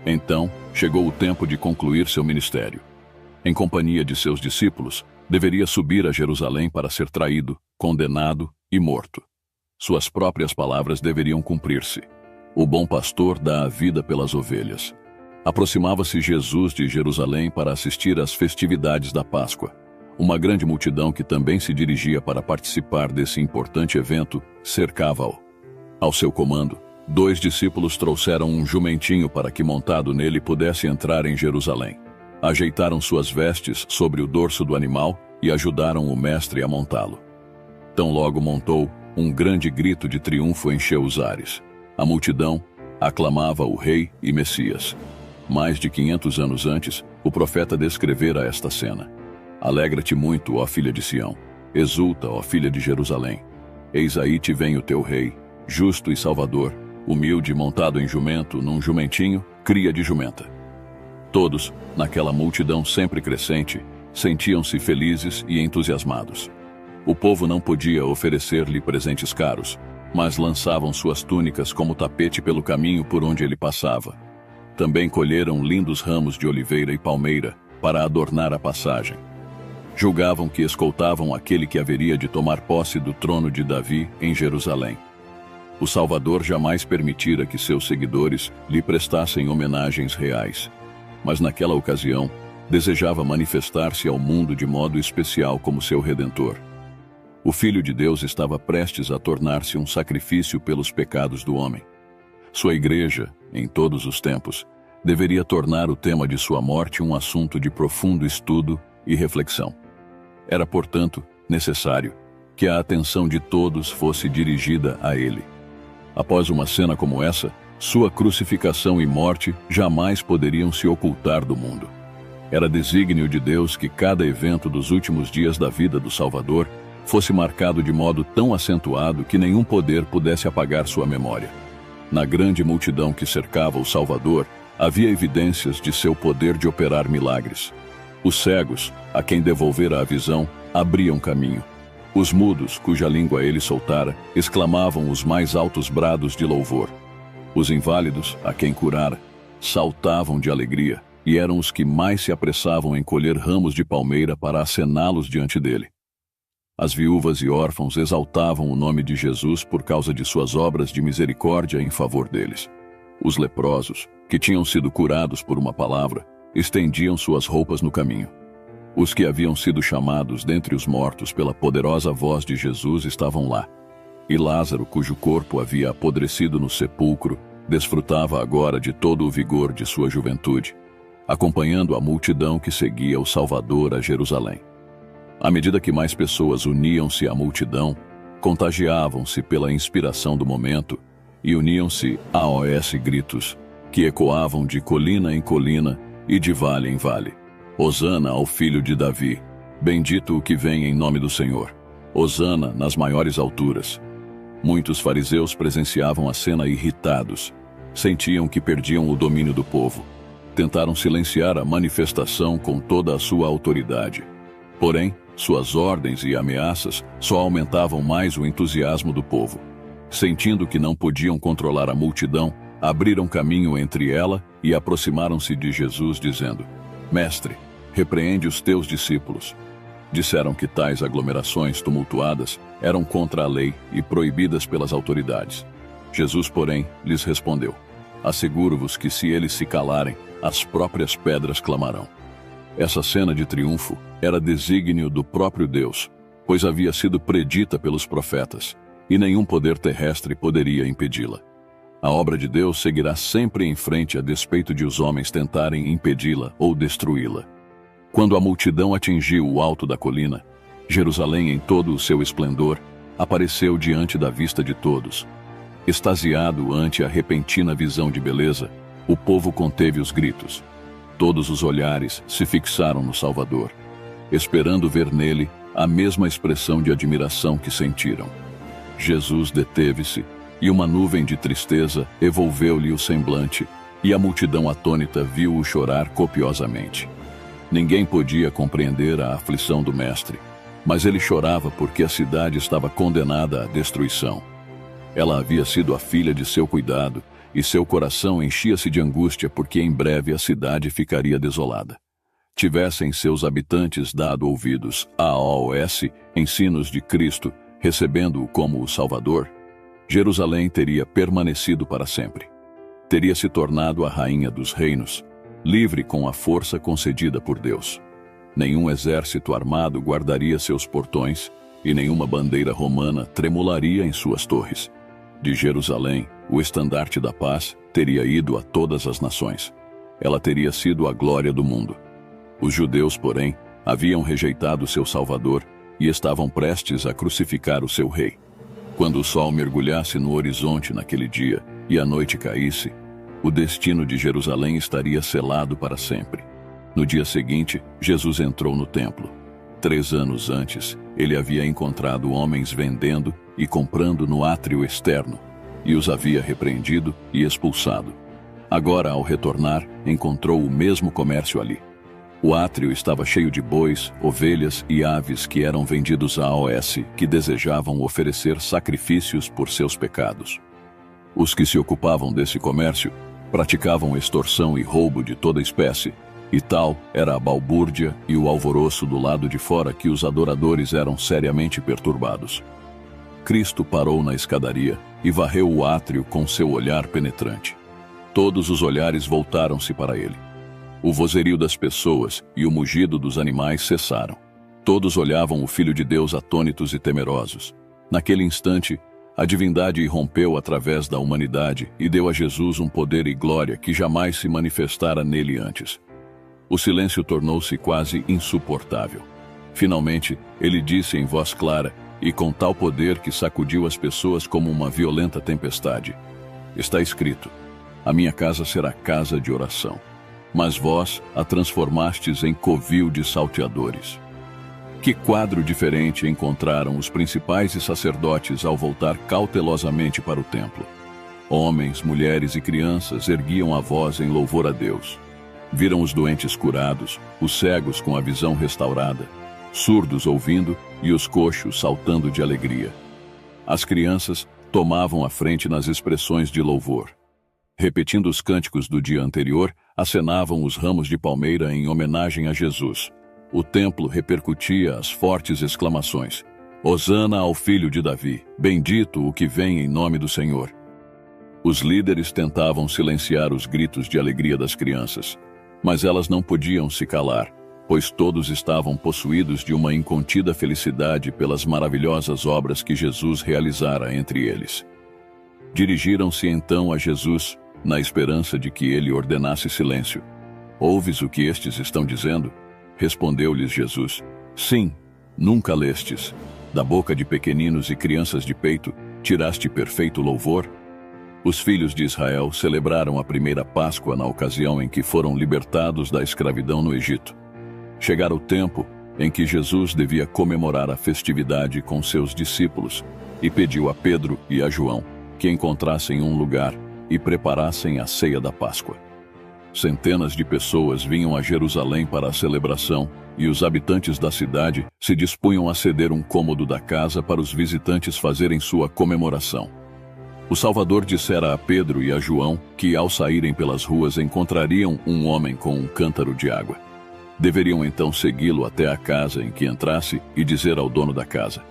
Então, chegou o tempo de concluir seu ministério. Em companhia de seus discípulos, deveria subir a Jerusalém para ser traído, condenado e morto. Suas próprias palavras deveriam cumprir-se. O bom pastor dá a vida pelas ovelhas. Aproximava-se Jesus de Jerusalém para assistir às festividades da Páscoa. Uma grande multidão que também se dirigia para participar desse importante evento cercava-o. Ao seu comando, 2 discípulos trouxeram um jumentinho para que montado nele pudesse entrar em Jerusalém. Ajeitaram suas vestes sobre o dorso do animal e ajudaram o mestre a montá-lo. Tão logo montou, um grande grito de triunfo encheu os ares. A multidão aclamava o Rei e Messias. Mais de 500 anos antes, o profeta descrevera esta cena. Alegra-te muito, ó filha de Sião. Exulta, ó filha de Jerusalém. Eis aí te vem o teu rei, justo e salvador, humilde montado em jumento, num jumentinho, cria de jumenta. Todos, naquela multidão sempre crescente, sentiam-se felizes e entusiasmados. O povo não podia oferecer-lhe presentes caros, mas lançavam suas túnicas como tapete pelo caminho por onde ele passava. Também colheram lindos ramos de oliveira e palmeira para adornar a passagem. Julgavam que escoltavam aquele que haveria de tomar posse do trono de Davi em Jerusalém. O Salvador jamais permitira que seus seguidores lhe prestassem homenagens reais, mas naquela ocasião desejava manifestar-se ao mundo de modo especial como seu Redentor. O Filho de Deus estava prestes a tornar-se um sacrifício pelos pecados do homem. Sua igreja, em todos os tempos, deveria tornar o tema de sua morte um assunto de profundo estudo e reflexão. Era, portanto, necessário que a atenção de todos fosse dirigida a ele. Após uma cena como essa, sua crucificação e morte jamais poderiam se ocultar do mundo. Era desígnio de Deus que cada evento dos últimos dias da vida do Salvador fosse marcado de modo tão acentuado que nenhum poder pudesse apagar sua memória. Na grande multidão que cercava o Salvador, havia evidências de seu poder de operar milagres. Os cegos, a quem devolvera a visão, abriam caminho. Os mudos, cuja língua ele soltara, exclamavam os mais altos brados de louvor. Os inválidos, a quem curara, saltavam de alegria e eram os que mais se apressavam em colher ramos de palmeira para acená-los diante dele. As viúvas e órfãos exaltavam o nome de Jesus por causa de suas obras de misericórdia em favor deles. Os leprosos, que tinham sido curados por uma palavra, estendiam suas roupas no caminho. Os que haviam sido chamados dentre os mortos pela poderosa voz de Jesus estavam lá. E Lázaro, cujo corpo havia apodrecido no sepulcro, desfrutava agora de todo o vigor de sua juventude, acompanhando a multidão que seguia o Salvador a Jerusalém. À medida que mais pessoas uniam-se à multidão, contagiavam-se pela inspiração do momento e uniam-se aos gritos, que ecoavam de colina em colina e de vale em vale. Hosana ao filho de Davi, bendito o que vem em nome do Senhor. Hosana nas maiores alturas. Muitos fariseus presenciavam a cena irritados. Sentiam que perdiam o domínio do povo. Tentaram silenciar a manifestação com toda a sua autoridade. Porém, suas ordens e ameaças só aumentavam mais o entusiasmo do povo. Sentindo que não podiam controlar a multidão, abriram caminho entre ela e aproximaram-se de Jesus, dizendo: Mestre, repreende os teus discípulos. Disseram que tais aglomerações tumultuadas eram contra a lei e proibidas pelas autoridades. Jesus, porém, lhes respondeu: Asseguro-vos que se eles se calarem, as próprias pedras clamarão. Essa cena de triunfo era desígnio do próprio Deus, pois havia sido predita pelos profetas, e nenhum poder terrestre poderia impedi-la. A obra de Deus seguirá sempre em frente a despeito de os homens tentarem impedi-la ou destruí-la. Quando a multidão atingiu o alto da colina, Jerusalém em todo o seu esplendor apareceu diante da vista de todos. Extasiado ante a repentina visão de beleza, o povo conteve os gritos. Todos os olhares se fixaram no Salvador, esperando ver nele a mesma expressão de admiração que sentiram. Jesus deteve-se, e uma nuvem de tristeza envolveu-lhe o semblante, e a multidão atônita viu-o chorar copiosamente. Ninguém podia compreender a aflição do mestre, mas ele chorava porque a cidade estava condenada à destruição. Ela havia sido a filha de seu cuidado, e seu coração enchia-se de angústia porque em breve a cidade ficaria desolada. Tivessem seus habitantes dado ouvidos aos ensinos de Cristo, recebendo-o como o Salvador, Jerusalém teria permanecido para sempre. Teria se tornado a rainha dos reinos, livre com a força concedida por Deus. Nenhum exército armado guardaria seus portões, e nenhuma bandeira romana tremularia em suas torres. De Jerusalém, o estandarte da paz teria ido a todas as nações. Ela teria sido a glória do mundo. Os judeus, porém, haviam rejeitado seu Salvador e estavam prestes a crucificar o seu rei. Quando o sol mergulhasse no horizonte naquele dia e a noite caísse, o destino de Jerusalém estaria selado para sempre. No dia seguinte, Jesus entrou no templo. 3 anos antes, ele havia encontrado homens vendendo e comprando no átrio externo, e os havia repreendido e expulsado. Agora, ao retornar, encontrou o mesmo comércio ali. O átrio estava cheio de bois, ovelhas e aves que eram vendidos aos que desejavam oferecer sacrifícios por seus pecados. Os que se ocupavam desse comércio praticavam extorsão e roubo de toda espécie, e tal era a balbúrdia e o alvoroço do lado de fora que os adoradores eram seriamente perturbados. Cristo parou na escadaria e varreu o átrio com seu olhar penetrante. Todos os olhares voltaram-se para ele. O vozerio das pessoas e o mugido dos animais cessaram. Todos olhavam o Filho de Deus atônitos e temerosos. Naquele instante, a divindade irrompeu através da humanidade e deu a Jesus um poder e glória que jamais se manifestara nele antes. O silêncio tornou-se quase insuportável. Finalmente, ele disse em voz clara e com tal poder que sacudiu as pessoas como uma violenta tempestade: Está escrito, a minha casa será casa de oração. Mas vós a transformastes em covil de salteadores. Que quadro diferente encontraram os principais e sacerdotes ao voltar cautelosamente para o templo. Homens, mulheres e crianças erguiam a voz em louvor a Deus. Viram os doentes curados, os cegos com a visão restaurada, surdos ouvindo e os coxos saltando de alegria. As crianças tomavam a frente nas expressões de louvor. Repetindo os cânticos do dia anterior, acenavam os ramos de palmeira em homenagem a Jesus. O templo repercutia as fortes exclamações: Hosana ao Filho de Davi, bendito o que vem em nome do Senhor. Os líderes tentavam silenciar os gritos de alegria das crianças, mas elas não podiam se calar, pois todos estavam possuídos de uma incontida felicidade pelas maravilhosas obras que Jesus realizara entre eles. Dirigiram-se então a Jesus, na esperança de que ele ordenasse silêncio. Ouves o que estes estão dizendo? Respondeu-lhes Jesus: Sim, nunca lestes. Da boca de pequeninos e crianças de peito, tiraste perfeito louvor? Os filhos de Israel celebraram a primeira Páscoa na ocasião em que foram libertados da escravidão no Egito. Chegara o tempo em que Jesus devia comemorar a festividade com seus discípulos e pediu a Pedro e a João que encontrassem um lugar e preparassem a ceia da Páscoa. Centenas de pessoas vinham a Jerusalém para a celebração e os habitantes da cidade se dispunham a ceder um cômodo da casa para os visitantes fazerem sua comemoração. O Salvador dissera a Pedro e a João que, ao saírem pelas ruas, encontrariam um homem com um cântaro de água. Deveriam então segui-lo até a casa em que entrasse e dizer ao dono da casa: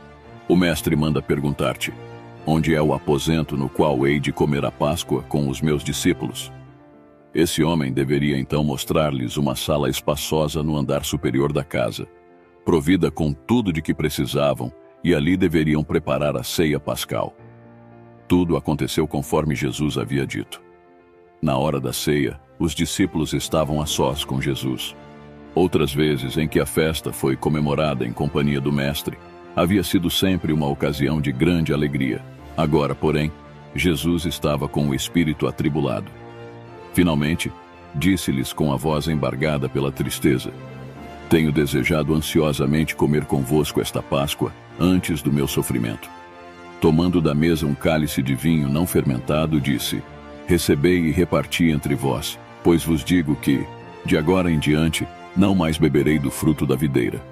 O mestre manda perguntar-te: onde é o aposento no qual hei de comer a Páscoa com os meus discípulos?" Esse homem deveria então mostrar-lhes uma sala espaçosa no andar superior da casa, provida com tudo de que precisavam, e ali deveriam preparar a ceia pascal. Tudo aconteceu conforme Jesus havia dito. Na hora da ceia, os discípulos estavam a sós com Jesus. Outras vezes em que a festa foi comemorada em companhia do Mestre, havia sido sempre uma ocasião de grande alegria. Agora, porém, Jesus estava com o espírito atribulado. Finalmente, disse-lhes com a voz embargada pela tristeza: "Tenho desejado ansiosamente comer convosco esta Páscoa antes do meu sofrimento." Tomando da mesa um cálice de vinho não fermentado, disse: "Recebei e reparti entre vós, pois vos digo que, de agora em diante, não mais beberei do fruto da videira,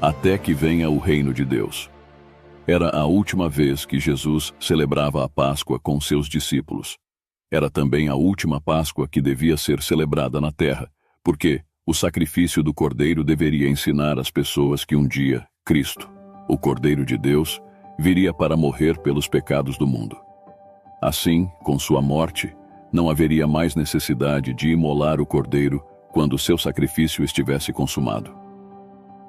até que venha o reino de Deus." Era a última vez que Jesus celebrava a Páscoa com seus discípulos. Era também a última Páscoa que devia ser celebrada na terra, porque o sacrifício do Cordeiro deveria ensinar as pessoas que um dia Cristo, o Cordeiro de Deus, viria para morrer pelos pecados do mundo. Assim, com sua morte, não haveria mais necessidade de imolar o Cordeiro quando seu sacrifício estivesse consumado.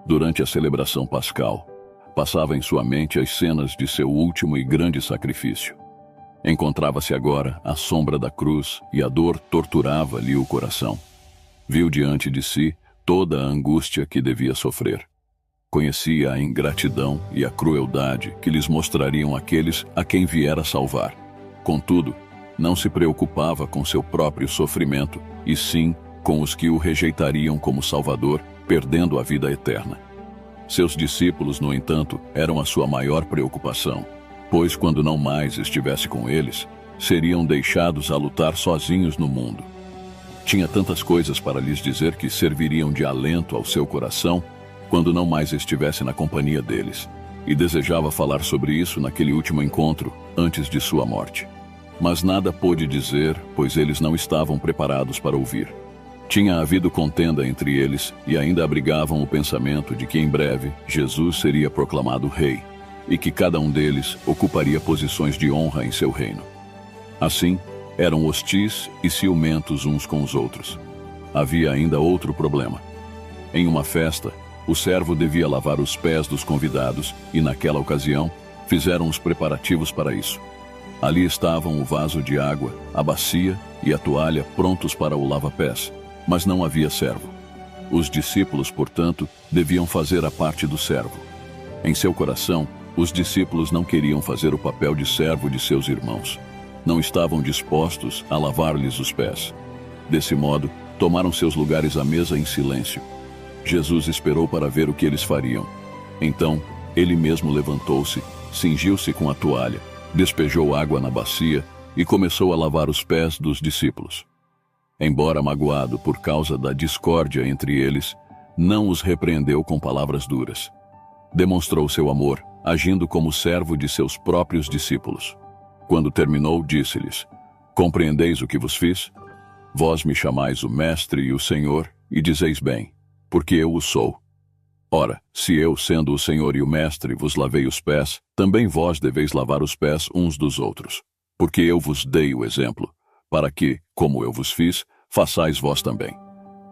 Durante a celebração pascal, passava em sua mente as cenas de seu último e grande sacrifício. Encontrava-se agora à sombra da cruz e a dor torturava-lhe o coração. Viu diante de si toda a angústia que devia sofrer. Conhecia a ingratidão e a crueldade que lhes mostrariam aqueles a quem viera salvar. Contudo, não se preocupava com seu próprio sofrimento, e sim com os que o rejeitariam como Salvador, perdendo a vida eterna. Seus discípulos, no entanto, eram a sua maior preocupação, pois quando não mais estivesse com eles, seriam deixados a lutar sozinhos no mundo. Tinha tantas coisas para lhes dizer que serviriam de alento ao seu coração quando não mais estivesse na companhia deles, e desejava falar sobre isso naquele último encontro, antes de sua morte. Mas nada pôde dizer, pois eles não estavam preparados para ouvir. Tinha havido contenda entre eles e ainda abrigavam o pensamento de que em breve Jesus seria proclamado rei, e que cada um deles ocuparia posições de honra em seu reino. Assim, eram hostis e ciumentos uns com os outros. Havia ainda outro problema. Em uma festa, o servo devia lavar os pés dos convidados e, naquela ocasião, fizeram os preparativos para isso. Ali estavam o vaso de água, a bacia e a toalha prontos para o lava-pés, mas não havia servo. Os discípulos, portanto, deviam fazer a parte do servo. Em seu coração, os discípulos não queriam fazer o papel de servo de seus irmãos. Não estavam dispostos a lavar-lhes os pés. Desse modo, tomaram seus lugares à mesa em silêncio. Jesus esperou para ver o que eles fariam. Então, ele mesmo levantou-se, cingiu-se com a toalha, despejou água na bacia e começou a lavar os pés dos discípulos. Embora magoado por causa da discórdia entre eles, não os repreendeu com palavras duras. Demonstrou seu amor, agindo como servo de seus próprios discípulos. Quando terminou, disse-lhes: "Compreendeis o que vos fiz? Vós me chamais o Mestre e o Senhor, e dizeis bem, porque eu o sou. Ora, se eu, sendo o Senhor e o Mestre, vos lavei os pés, também vós deveis lavar os pés uns dos outros. Porque eu vos dei o exemplo, para que, como eu vos fiz, façais vós também."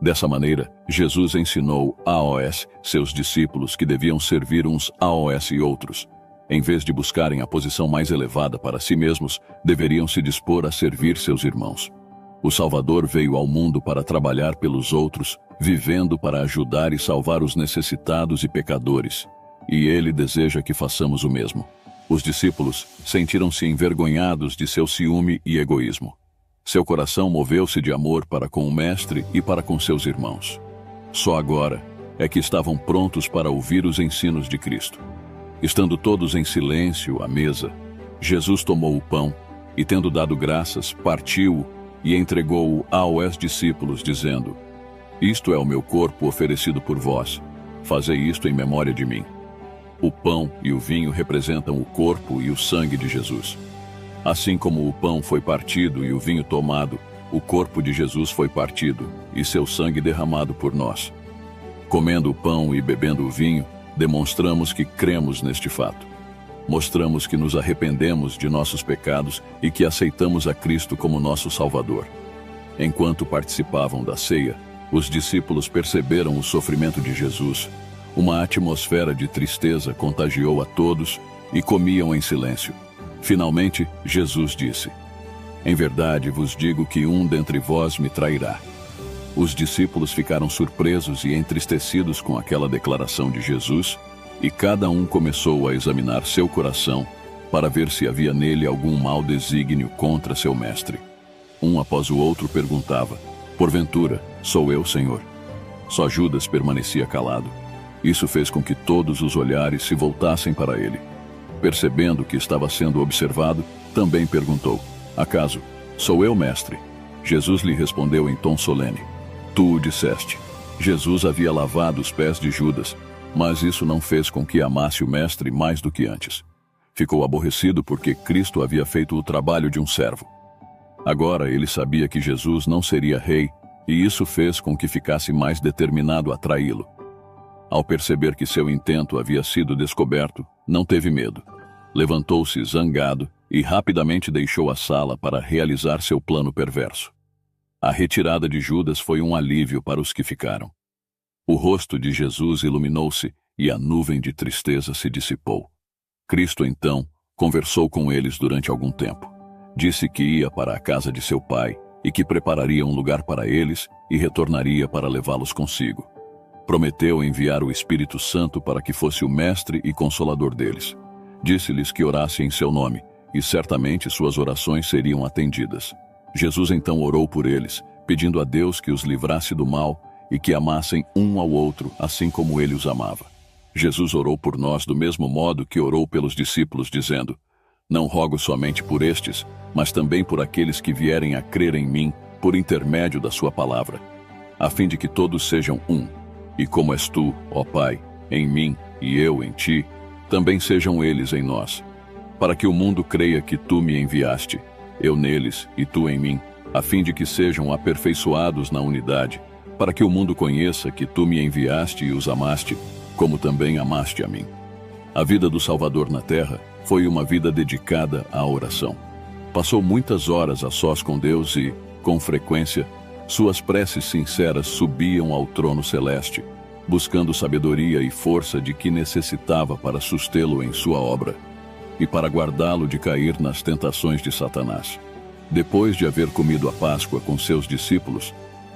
Dessa maneira, Jesus ensinou aos seus discípulos que deviam servir uns aos outros. Em vez de buscarem a posição mais elevada para si mesmos, deveriam se dispor a servir seus irmãos. O Salvador veio ao mundo para trabalhar pelos outros, vivendo para ajudar e salvar os necessitados e pecadores, e ele deseja que façamos o mesmo. Os discípulos sentiram-se envergonhados de seu ciúme e egoísmo. Seu coração moveu-se de amor para com o Mestre e para com seus irmãos. Só agora é que estavam prontos para ouvir os ensinos de Cristo. Estando todos em silêncio à mesa, Jesus tomou o pão e, tendo dado graças, partiu-o e entregou-o aos discípulos, dizendo: "Isto é o meu corpo oferecido por vós. Fazei isto em memória de mim." O pão e o vinho representam o corpo e o sangue de Jesus. Assim como o pão foi partido e o vinho tomado, o corpo de Jesus foi partido e seu sangue derramado por nós. Comendo o pão e bebendo o vinho, demonstramos que cremos neste fato. mostramos que nos arrependemos de nossos pecados e que aceitamos a Cristo como nosso Salvador. Enquanto participavam da ceia, os discípulos perceberam o sofrimento de Jesus. Uma atmosfera de tristeza contagiou a todos e comiam em silêncio. Finalmente, Jesus disse: "Em verdade vos digo que um dentre vós me trairá." Os discípulos ficaram surpresos e entristecidos com aquela declaração de Jesus, e cada um começou a examinar seu coração para ver se havia nele algum mau desígnio contra seu mestre. Um após o outro perguntava: "Porventura, sou eu, Senhor?" Só Judas permanecia calado. Isso fez com que todos os olhares se voltassem para ele. Percebendo que estava sendo observado, também perguntou: "Acaso, sou eu, mestre?" Jesus lhe respondeu em tom solene: "Tu o disseste." Jesus havia lavado os pés de Judas, mas isso não fez com que amasse o mestre mais do que antes. Ficou aborrecido porque Cristo havia feito o trabalho de um servo. Agora ele sabia que Jesus não seria rei, e isso fez com que ficasse mais determinado a traí-lo. Ao perceber que seu intento havia sido descoberto, não teve medo. Levantou-se zangado e rapidamente deixou a sala para realizar seu plano perverso. A retirada de Judas foi um alívio para os que ficaram. O rosto de Jesus iluminou-se e a nuvem de tristeza se dissipou. Cristo, então, conversou com eles durante algum tempo. Disse que ia para a casa de seu pai e que prepararia um lugar para eles e retornaria para levá-los consigo. Prometeu enviar o Espírito Santo para que fosse o mestre e consolador deles. Disse-lhes que orassem em seu nome, e certamente suas orações seriam atendidas. Jesus então orou por eles, pedindo a Deus que os livrasse do mal e que amassem um ao outro, assim como ele os amava. Jesus orou por nós do mesmo modo que orou pelos discípulos, dizendo: "Não rogo somente por estes, mas também por aqueles que vierem a crer em mim por intermédio da sua palavra, a fim de que todos sejam um. E como és tu, ó Pai, em mim e eu em ti, também sejam eles em nós, para que o mundo creia que tu me enviaste, eu neles e tu em mim, a fim de que sejam aperfeiçoados na unidade, para que o mundo conheça que tu me enviaste e os amaste, como também amaste a mim." A vida do Salvador na terra foi uma vida dedicada à oração. Passou muitas horas a sós com Deus e, com frequência, suas preces sinceras subiam ao trono celeste, buscando sabedoria e força de que necessitava para sustê-lo em sua obra e para guardá-lo de cair nas tentações de Satanás. Depois de haver comido a Páscoa com seus discípulos,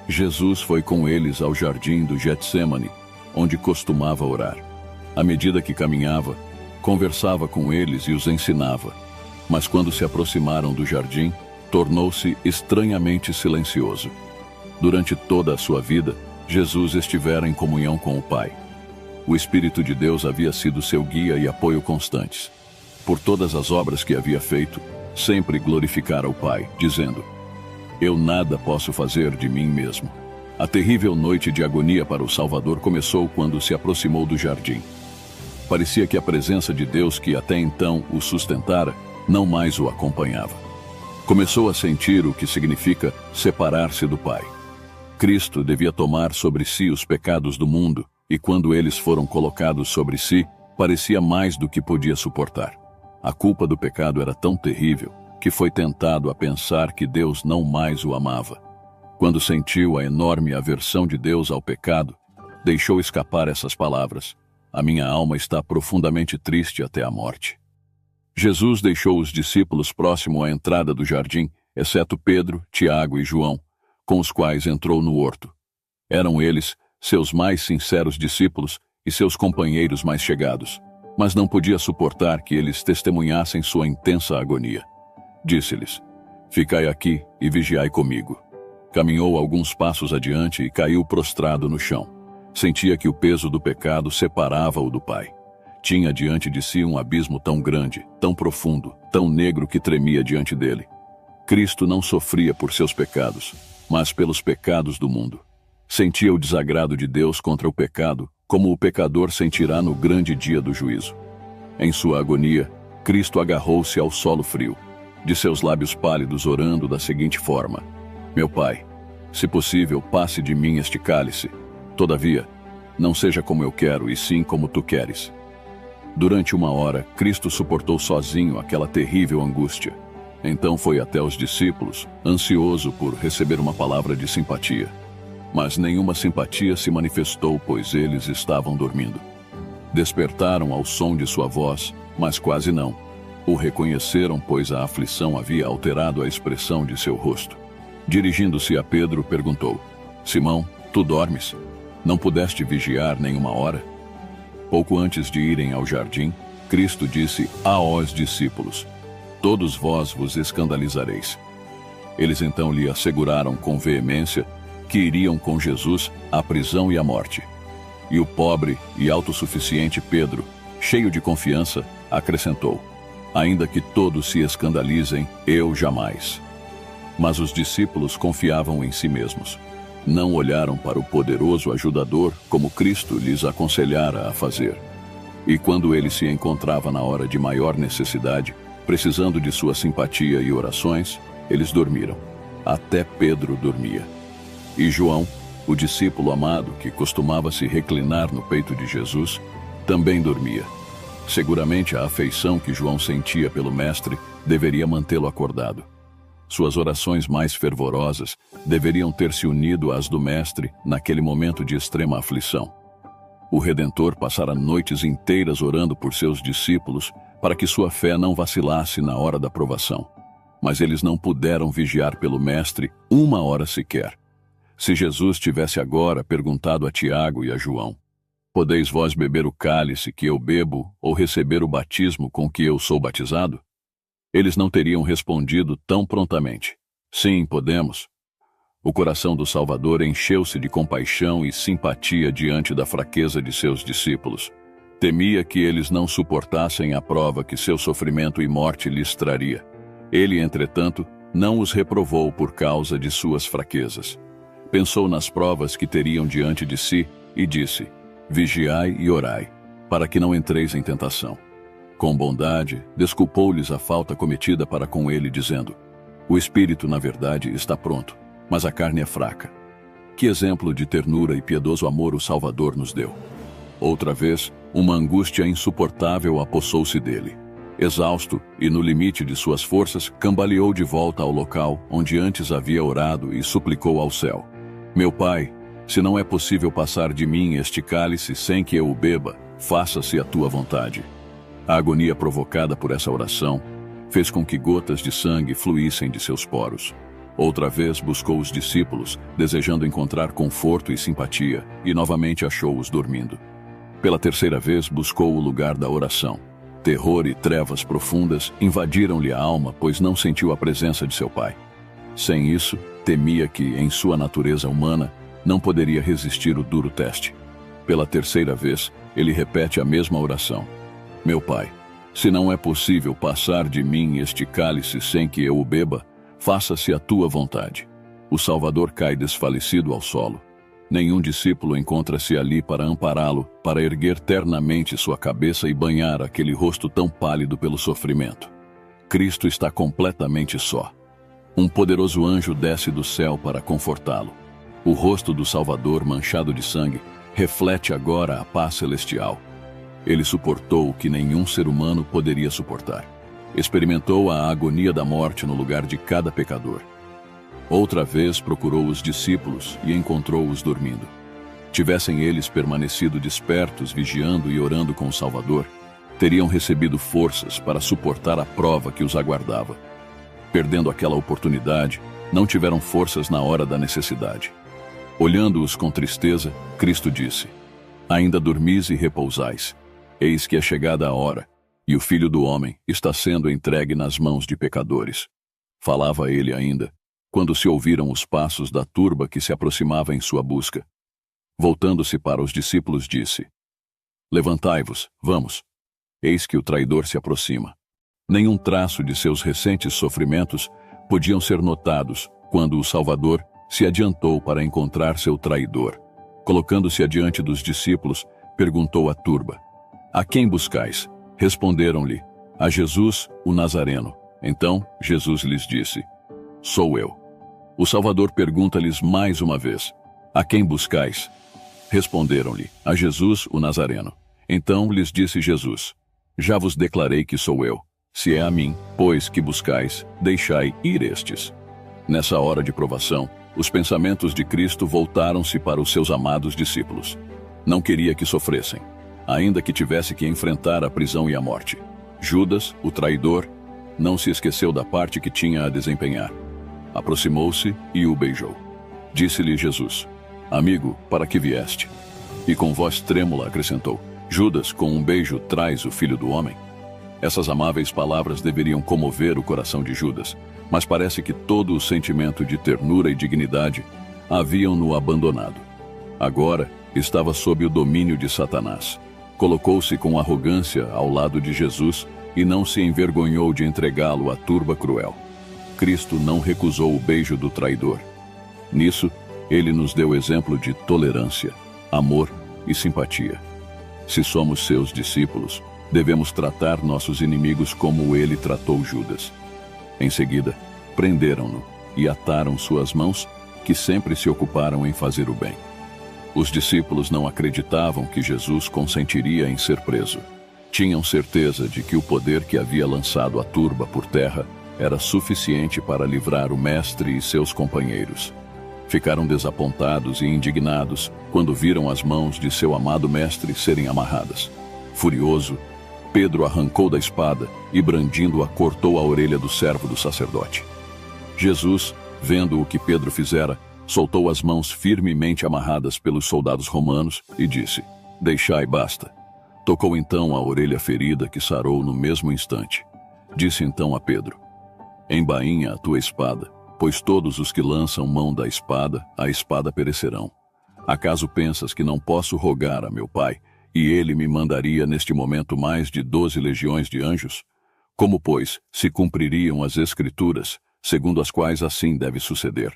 Jesus foi com eles ao jardim do Getsêmani, onde costumava orar. À medida que caminhava, conversava com eles e os ensinava. Mas quando se aproximaram do jardim, tornou-se estranhamente silencioso. Durante toda a sua vida, Jesus estivera em comunhão com o Pai. O Espírito de Deus havia sido seu guia e apoio constantes. Por todas as obras que havia feito, sempre glorificara o Pai, dizendo: "Eu nada posso fazer de mim mesmo." A terrível noite de agonia para o Salvador começou quando se aproximou do jardim. Parecia que a presença de Deus, que até então o sustentara, não mais o acompanhava. Começou a sentir o que significa separar-se do Pai. Cristo devia tomar sobre si os pecados do mundo, e quando eles foram colocados sobre si, parecia mais do que podia suportar. A culpa do pecado era tão terrível que foi tentado a pensar que Deus não mais o amava. Quando sentiu a enorme aversão de Deus ao pecado, deixou escapar essas palavras: "A minha alma está profundamente triste até a morte." Jesus deixou os discípulos próximo à entrada do jardim, exceto Pedro, Tiago e João, com os quais entrou no horto. Eram eles seus mais sinceros discípulos e seus companheiros mais chegados, mas não podia suportar que eles testemunhassem sua intensa agonia. Disse-lhes: "Ficai aqui e vigiai comigo." Caminhou alguns passos adiante e caiu prostrado no chão. Sentia que o peso do pecado separava-o do Pai. Tinha diante de si um abismo tão grande, tão profundo, tão negro que tremia diante dele. Cristo não sofria por seus pecados, mas pelos pecados do mundo. Sentia o desagrado de Deus contra o pecado, como o pecador sentirá no grande dia do juízo. Em sua agonia, Cristo agarrou-se ao solo frio, de seus lábios pálidos orando da seguinte forma: "Meu Pai, se possível, passe de mim este cálice. Todavia, não seja como eu quero, e sim como tu queres." Durante 1 hora, Cristo suportou sozinho aquela terrível angústia. Então foi até os discípulos, ansioso por receber uma palavra de simpatia. Mas nenhuma simpatia se manifestou, pois eles estavam dormindo. Despertaram ao som de sua voz, mas quase não. O reconheceram, pois a aflição havia alterado a expressão de seu rosto. Dirigindo-se a Pedro, perguntou: Simão, tu dormes? Não pudeste vigiar nem 1 hora? Pouco antes de irem ao jardim, Cristo disse aos discípulos: Todos vós vos escandalizareis. Eles então lhe asseguraram com veemência que iriam com Jesus à prisão e à morte. E o pobre e autossuficiente Pedro, cheio de confiança, acrescentou: Ainda que todos se escandalizem, eu jamais. Mas os discípulos confiavam em si mesmos. Não olharam para o poderoso ajudador como Cristo lhes aconselhara a fazer. E quando ele se encontrava na hora de maior necessidade, precisando de sua simpatia e orações, eles dormiram. Até Pedro dormia. E João, o discípulo amado que costumava se reclinar no peito de Jesus, também dormia. Seguramente a afeição que João sentia pelo Mestre deveria mantê-lo acordado. Suas orações mais fervorosas deveriam ter se unido às do Mestre naquele momento de extrema aflição. O Redentor passara noites inteiras orando por seus discípulos para que sua fé não vacilasse na hora da provação. Mas eles não puderam vigiar pelo Mestre 1 hora sequer. Se Jesus tivesse agora perguntado a Tiago e a João: Podeis vós beber o cálice que eu bebo ou receber o batismo com que eu sou batizado? Eles não teriam respondido tão prontamente: Sim, podemos. O coração do Salvador encheu-se de compaixão e simpatia diante da fraqueza de seus discípulos. Temia que eles não suportassem a prova que seu sofrimento e morte lhes traria. Ele, entretanto, não os reprovou por causa de suas fraquezas. Pensou nas provas que teriam diante de si e disse: Vigiai e orai, para que não entreis em tentação. Com bondade, desculpou-lhes a falta cometida para com ele, dizendo: O espírito, na verdade, está pronto, mas a carne é fraca. Que exemplo de ternura e piedoso amor o Salvador nos deu! Outra vez, uma angústia insuportável apossou-se dele. Exausto e no limite de suas forças, cambaleou de volta ao local onde antes havia orado e suplicou ao céu: Meu Pai, se não é possível passar de mim este cálice sem que eu o beba, faça-se a tua vontade. A agonia provocada por essa oração fez com que gotas de sangue fluíssem de seus poros. Outra vez buscou os discípulos, desejando encontrar conforto e simpatia, e novamente achou-os dormindo. Pela terceira vez buscou o lugar da oração. Terror e trevas profundas invadiram-lhe a alma, pois não sentiu a presença de seu Pai. Sem isso, temia que, em sua natureza humana, não poderia resistir o duro teste. Pela terceira vez, ele repete a mesma oração: Meu Pai, se não é possível passar de mim este cálice sem que eu o beba, faça-se a tua vontade. O Salvador cai desfalecido ao solo. Nenhum discípulo encontra-se ali para ampará-lo, para erguer ternamente sua cabeça e banhar aquele rosto tão pálido pelo sofrimento. Cristo está completamente só. Um poderoso anjo desce do céu para confortá-lo. O rosto do Salvador, manchado de sangue, reflete agora a paz celestial. Ele suportou o que nenhum ser humano poderia suportar. Experimentou a agonia da morte no lugar de cada pecador. Outra vez procurou os discípulos e encontrou-os dormindo. Tivessem eles permanecido despertos, vigiando e orando com o Salvador, teriam recebido forças para suportar a prova que os aguardava. Perdendo aquela oportunidade, não tiveram forças na hora da necessidade. Olhando-os com tristeza, Cristo disse: Ainda dormis e repousais. Eis que é chegada a hora, e o Filho do Homem está sendo entregue nas mãos de pecadores. Falava ele ainda, quando se ouviram os passos da turba que se aproximava em sua busca. Voltando-se para os discípulos, disse: Levantai-vos, vamos. Eis que o traidor se aproxima. Nenhum traço de seus recentes sofrimentos podiam ser notados quando o Salvador se adiantou para encontrar seu traidor. Colocando-se adiante dos discípulos, perguntou à turba: A quem buscais? Responderam-lhe: A Jesus, o Nazareno. Então Jesus lhes disse: Sou eu. O Salvador pergunta-lhes mais uma vez: A quem buscais? Responderam-lhe: A Jesus, o Nazareno. Então lhes disse Jesus: Já vos declarei que sou eu. Se é a mim, pois, que buscais, deixai ir estes. Nessa hora de provação, os pensamentos de Cristo voltaram-se para os seus amados discípulos. Não queria que sofressem, ainda que tivesse que enfrentar a prisão e a morte. Judas, o traidor, não se esqueceu da parte que tinha a desempenhar. Aproximou-se e o beijou. Disse-lhe Jesus: Amigo, para que vieste? E com voz trêmula acrescentou: Judas, com um beijo traz o Filho do Homem? Essas amáveis palavras deveriam comover o coração de Judas, mas parece que todo o sentimento de ternura e dignidade haviam-no abandonado. Agora estava sob o domínio de Satanás. Colocou-se com arrogância ao lado de Jesus e não se envergonhou de entregá-lo à turba cruel. Cristo não recusou o beijo do traidor. Nisso, ele nos deu exemplo de tolerância, amor e simpatia. Se somos seus discípulos, devemos tratar nossos inimigos como ele tratou Judas. Em seguida, prenderam-no e ataram suas mãos, que sempre se ocuparam em fazer o bem. Os discípulos não acreditavam que Jesus consentiria em ser preso. Tinham certeza de que o poder que havia lançado a turba por terra era suficiente para livrar o mestre e seus companheiros. Ficaram desapontados e indignados quando viram as mãos de seu amado mestre serem amarradas. Furioso, Pedro arrancou da espada e, brandindo-a, cortou a orelha do servo do sacerdote. Jesus, vendo o que Pedro fizera, soltou as mãos firmemente amarradas pelos soldados romanos e disse: Deixai, basta. Tocou então a orelha ferida, que sarou no mesmo instante. Disse então a Pedro: Embainha a tua espada, pois todos os que lançam mão da espada, a espada perecerão. Acaso pensas que não posso rogar a meu Pai, e ele me mandaria neste momento mais de 12 legiões de anjos? Como, pois, se cumpririam as Escrituras, segundo as quais assim deve suceder?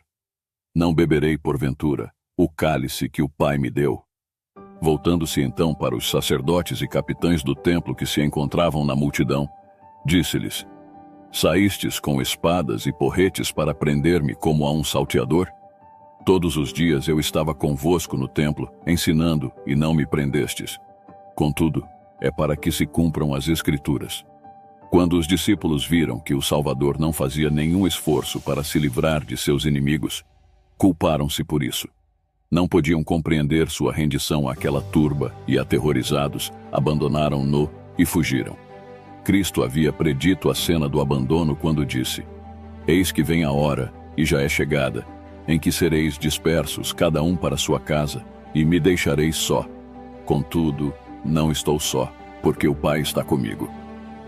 Não beberei, porventura, o cálice que o Pai me deu? Voltando-se então para os sacerdotes e capitães do templo que se encontravam na multidão, disse-lhes: Saístes com espadas e porretes para prender-me como a um salteador? Todos os dias eu estava convosco no templo, ensinando, e não me prendestes. Contudo, é para que se cumpram as Escrituras. Quando os discípulos viram que o Salvador não fazia nenhum esforço para se livrar de seus inimigos, culparam-se por isso. Não podiam compreender sua rendição àquela turba e, aterrorizados, abandonaram-no e fugiram. Cristo havia predito a cena do abandono quando disse: Eis que vem a hora, e já é chegada, em que sereis dispersos, cada um para sua casa, e me deixareis só. Contudo, não estou só, porque o Pai está comigo.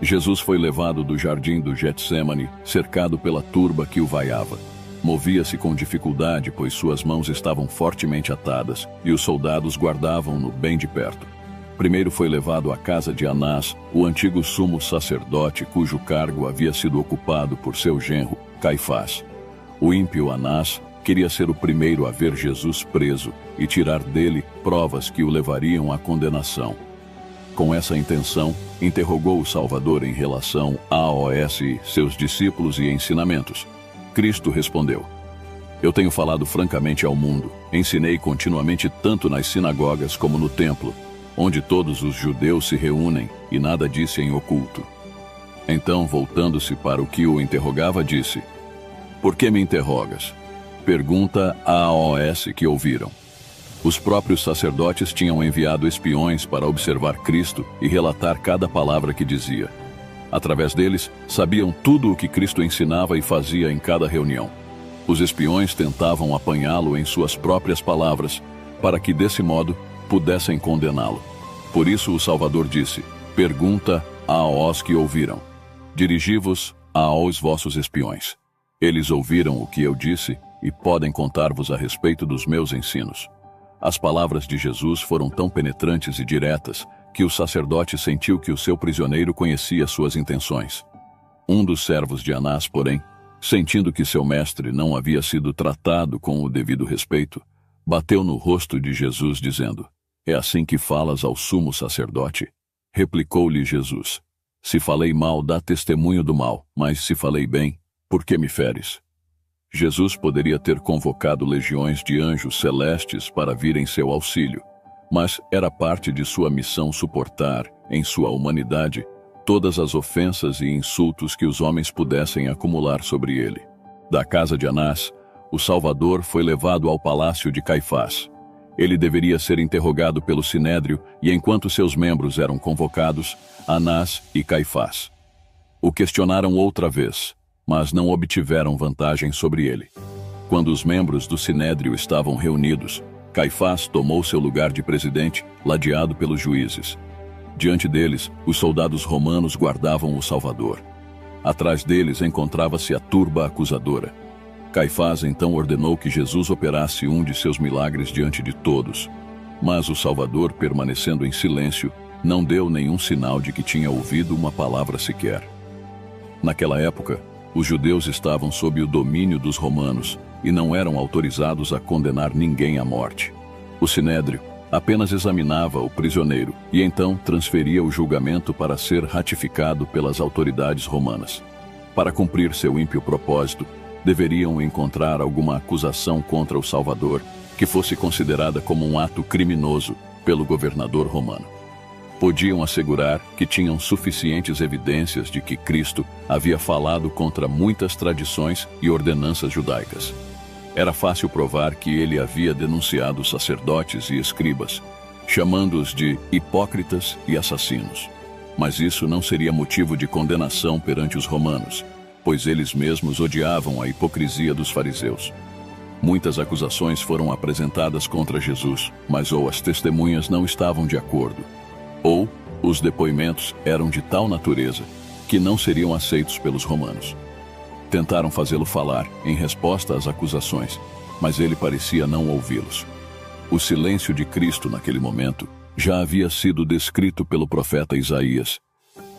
Jesus foi levado do jardim do Getsêmani, cercado pela turba que o vaiava. Movia-se com dificuldade, pois suas mãos estavam fortemente atadas, e os soldados guardavam-no bem de perto. Primeiro foi levado à casa de Anás, o antigo sumo sacerdote, cujo cargo havia sido ocupado por seu genro, Caifás. O ímpio Anás queria ser o primeiro a ver Jesus preso e tirar dele provas que o levariam à condenação. Com essa intenção, interrogou o Salvador em relação a AOS, seus discípulos e ensinamentos. Cristo respondeu: Eu tenho falado francamente ao mundo, ensinei continuamente tanto nas sinagogas como no templo, onde todos os judeus se reúnem, e nada disse em oculto. Então, voltando-se para o que o interrogava, disse: Por que me interrogas? Pergunta a AOS que ouviram. Os próprios sacerdotes tinham enviado espiões para observar Cristo e relatar cada palavra que dizia. Através deles, sabiam tudo o que Cristo ensinava e fazia em cada reunião. Os espiões tentavam apanhá-lo em suas próprias palavras, para que, desse modo, pudessem condená-lo. Por isso o Salvador disse: Pergunta aos que ouviram. Dirigi-vos aos vossos espiões. Eles ouviram o que eu disse e podem contar-vos a respeito dos meus ensinos. As palavras de Jesus foram tão penetrantes e diretas que o sacerdote sentiu que o seu prisioneiro conhecia suas intenções. Um dos servos de Anás, porém, sentindo que seu mestre não havia sido tratado com o devido respeito, bateu no rosto de Jesus, dizendo: É assim que falas ao sumo sacerdote? Replicou-lhe Jesus: Se falei mal, dá testemunho do mal, mas se falei bem, por que me feres? Jesus poderia ter convocado legiões de anjos celestes para vir em seu auxílio, mas era parte de sua missão suportar, em sua humanidade, todas as ofensas e insultos que os homens pudessem acumular sobre ele. Da casa de Anás, o Salvador foi levado ao palácio de Caifás. Ele deveria ser interrogado pelo Sinédrio e, enquanto seus membros eram convocados, Anás e Caifás o questionaram outra vez, mas não obtiveram vantagem sobre ele. Quando os membros do Sinédrio estavam reunidos, Caifás tomou seu lugar de presidente, ladeado pelos juízes. Diante deles, os soldados romanos guardavam o Salvador. Atrás deles encontrava-se a turba acusadora. Caifás então ordenou que Jesus operasse um de seus milagres diante de todos. Mas o Salvador, permanecendo em silêncio, não deu nenhum sinal de que tinha ouvido uma palavra sequer. Naquela época, os judeus estavam sob o domínio dos romanos e não eram autorizados a condenar ninguém à morte. O Sinédrio apenas examinava o prisioneiro e então transferia o julgamento para ser ratificado pelas autoridades romanas. Para cumprir seu ímpio propósito, deveriam encontrar alguma acusação contra o Salvador que fosse considerada como um ato criminoso pelo governador romano. Podiam assegurar que tinham suficientes evidências de que Cristo havia falado contra muitas tradições e ordenanças judaicas. Era fácil provar que ele havia denunciado sacerdotes e escribas, chamando-os de hipócritas e assassinos. Mas isso não seria motivo de condenação perante os romanos, pois eles mesmos odiavam a hipocrisia dos fariseus. Muitas acusações foram apresentadas contra Jesus, mas ou as testemunhas não estavam de acordo, ou os depoimentos eram de tal natureza que não seriam aceitos pelos romanos. Tentaram fazê-lo falar em resposta às acusações, mas ele parecia não ouvi-los. O silêncio de Cristo naquele momento já havia sido descrito pelo profeta Isaías.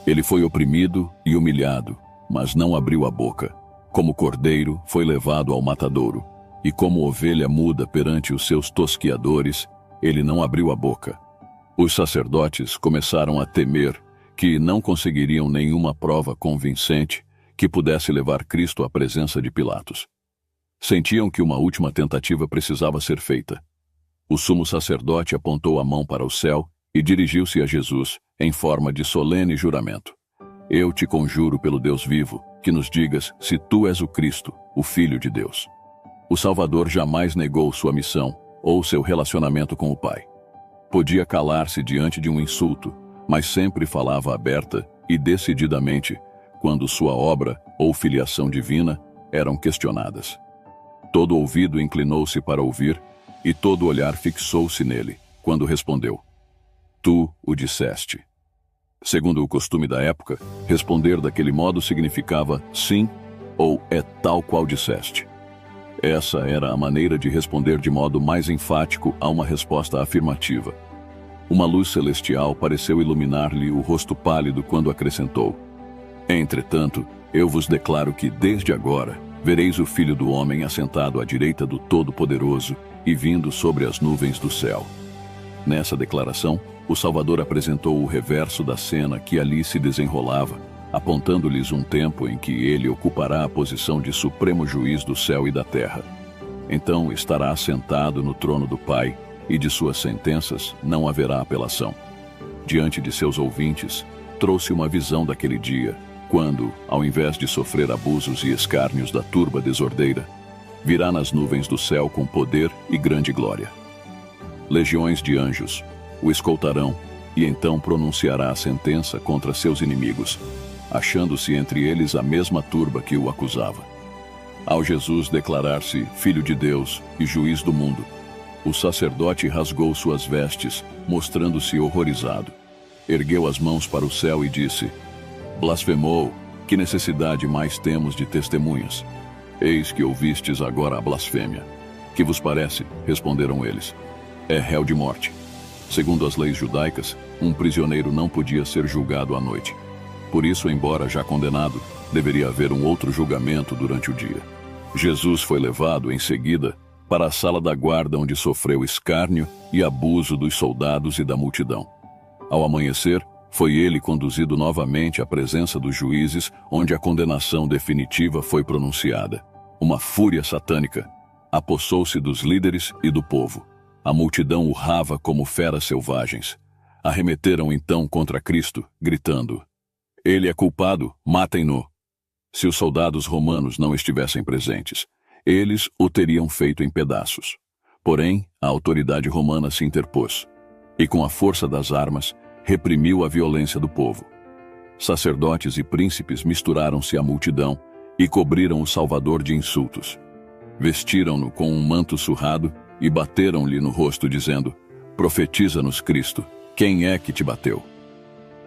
Ele foi oprimido e humilhado, mas não abriu a boca. Como cordeiro, foi levado ao matadouro, e como ovelha muda perante os seus tosquiadores, ele não abriu a boca. Os sacerdotes começaram a temer que não conseguiriam nenhuma prova convincente que pudesse levar Cristo à presença de Pilatos. Sentiam que uma última tentativa precisava ser feita. O sumo sacerdote apontou a mão para o céu e dirigiu-se a Jesus em forma de solene juramento. Eu te conjuro pelo Deus vivo, que nos digas se tu és o Cristo, o Filho de Deus. O Salvador jamais negou sua missão ou seu relacionamento com o Pai. Podia calar-se diante de um insulto, mas sempre falava aberta e decididamente quando sua obra ou filiação divina eram questionadas. Todo ouvido inclinou-se para ouvir e todo olhar fixou-se nele, quando respondeu: Tu o disseste. Segundo o costume da época, responder daquele modo significava sim ou é tal qual disseste. Essa era a maneira de responder de modo mais enfático a uma resposta afirmativa. Uma luz celestial pareceu iluminar-lhe o rosto pálido quando acrescentou: Entretanto, eu vos declaro que desde agora vereis o Filho do Homem assentado à direita do Todo-Poderoso e vindo sobre as nuvens do céu. Nessa declaração, o Salvador apresentou o reverso da cena que ali se desenrolava, apontando-lhes um tempo em que ele ocupará a posição de supremo juiz do céu e da terra. Então estará assentado no trono do Pai, e de suas sentenças não haverá apelação. Diante de seus ouvintes, trouxe uma visão daquele dia, quando, ao invés de sofrer abusos e escárnios da turba desordeira, virá nas nuvens do céu com poder e grande glória. Legiões de anjos o escoltarão, e então pronunciará a sentença contra seus inimigos, achando-se entre eles a mesma turba que o acusava. Ao Jesus declarar-se Filho de Deus e Juiz do mundo, o sacerdote rasgou suas vestes, mostrando-se horrorizado. Ergueu as mãos para o céu e disse: Blasfemou, que necessidade mais temos de testemunhas? Eis que ouvistes agora a blasfêmia. Que vos parece? Responderam eles. É réu de morte. Segundo as leis judaicas, um prisioneiro não podia ser julgado à noite. Por isso, embora já condenado, deveria haver um outro julgamento durante o dia. Jesus foi levado, em seguida, para a sala da guarda onde sofreu escárnio e abuso dos soldados e da multidão. Ao amanhecer, foi ele conduzido novamente à presença dos juízes, onde a condenação definitiva foi pronunciada. Uma fúria satânica apossou-se dos líderes e do povo. A multidão urrava como feras selvagens. Arremeteram então contra Cristo, gritando: Ele é culpado, matem-no. Se os soldados romanos não estivessem presentes, eles o teriam feito em pedaços. Porém, a autoridade romana se interpôs e, com a força das armas, reprimiu a violência do povo. Sacerdotes e príncipes misturaram-se à multidão e cobriram o Salvador de insultos. Vestiram-no com um manto surrado e bateram-lhe no rosto, dizendo: Profetiza-nos, Cristo, quem é que te bateu?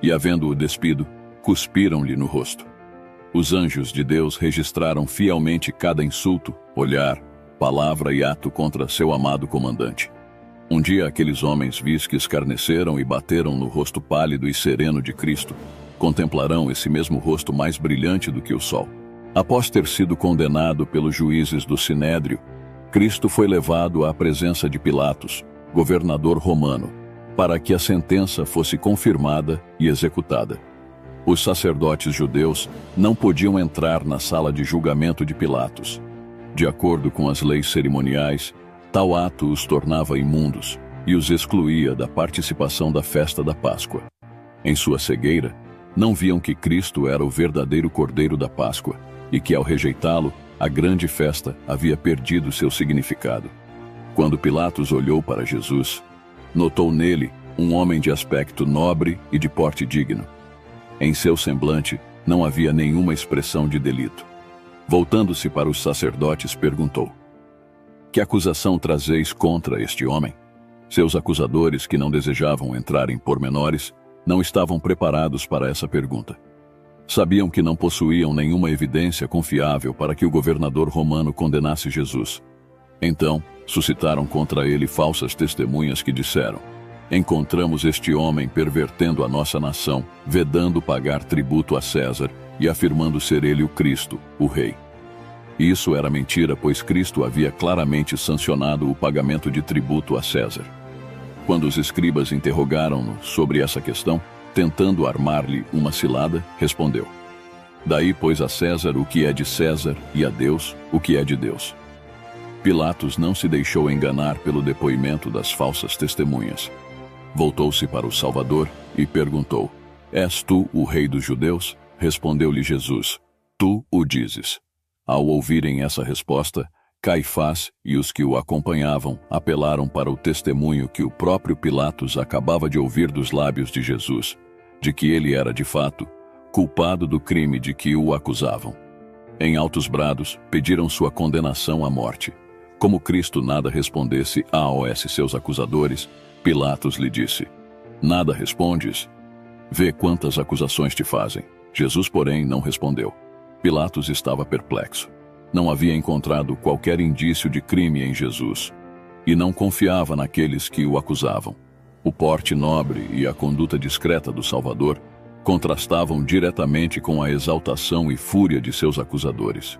E, havendo-o despido, cuspiram-lhe no rosto. Os anjos de Deus registraram fielmente cada insulto, olhar, palavra e ato contra seu amado comandante. Um dia aqueles homens vis que escarneceram e bateram no rosto pálido e sereno de Cristo, contemplarão esse mesmo rosto mais brilhante do que o sol. Após ter sido condenado pelos juízes do Sinédrio, Cristo foi levado à presença de Pilatos, governador romano, para que a sentença fosse confirmada e executada. Os sacerdotes judeus não podiam entrar na sala de julgamento de Pilatos. De acordo com as leis cerimoniais, tal ato os tornava imundos e os excluía da participação da festa da Páscoa. Em sua cegueira, não viam que Cristo era o verdadeiro Cordeiro da Páscoa e que, ao rejeitá-lo, a grande festa havia perdido seu significado. Quando Pilatos olhou para Jesus, notou nele um homem de aspecto nobre e de porte digno. Em seu semblante não havia nenhuma expressão de delito. Voltando-se para os sacerdotes, perguntou: Que acusação trazeis contra este homem? Seus acusadores, que não desejavam entrar em pormenores, não estavam preparados para essa pergunta. Sabiam que não possuíam nenhuma evidência confiável para que o governador romano condenasse Jesus. Então, suscitaram contra ele falsas testemunhas que disseram: Encontramos este homem pervertendo a nossa nação, vedando pagar tributo a César e afirmando ser ele o Cristo, o Rei. Isso era mentira, pois Cristo havia claramente sancionado o pagamento de tributo a César. Quando os escribas interrogaram-no sobre essa questão, tentando armar-lhe uma cilada, respondeu: Daí, pois, a César o que é de César e a Deus o que é de Deus. Pilatos não se deixou enganar pelo depoimento das falsas testemunhas. Voltou-se para o Salvador e perguntou: És tu o rei dos judeus? Respondeu-lhe Jesus: Tu o dizes. Ao ouvirem essa resposta, Caifás e os que o acompanhavam apelaram para o testemunho que o próprio Pilatos acabava de ouvir dos lábios de Jesus, de que ele era, de fato, culpado do crime de que o acusavam. Em altos brados, pediram sua condenação à morte. Como Cristo nada respondesse aos seus acusadores, Pilatos lhe disse: Nada respondes? Vê quantas acusações te fazem. Jesus, porém, não respondeu. Pilatos estava perplexo. Não havia encontrado qualquer indício de crime em Jesus, e não confiava naqueles que o acusavam. O porte nobre e a conduta discreta do Salvador contrastavam diretamente com a exaltação e fúria de seus acusadores.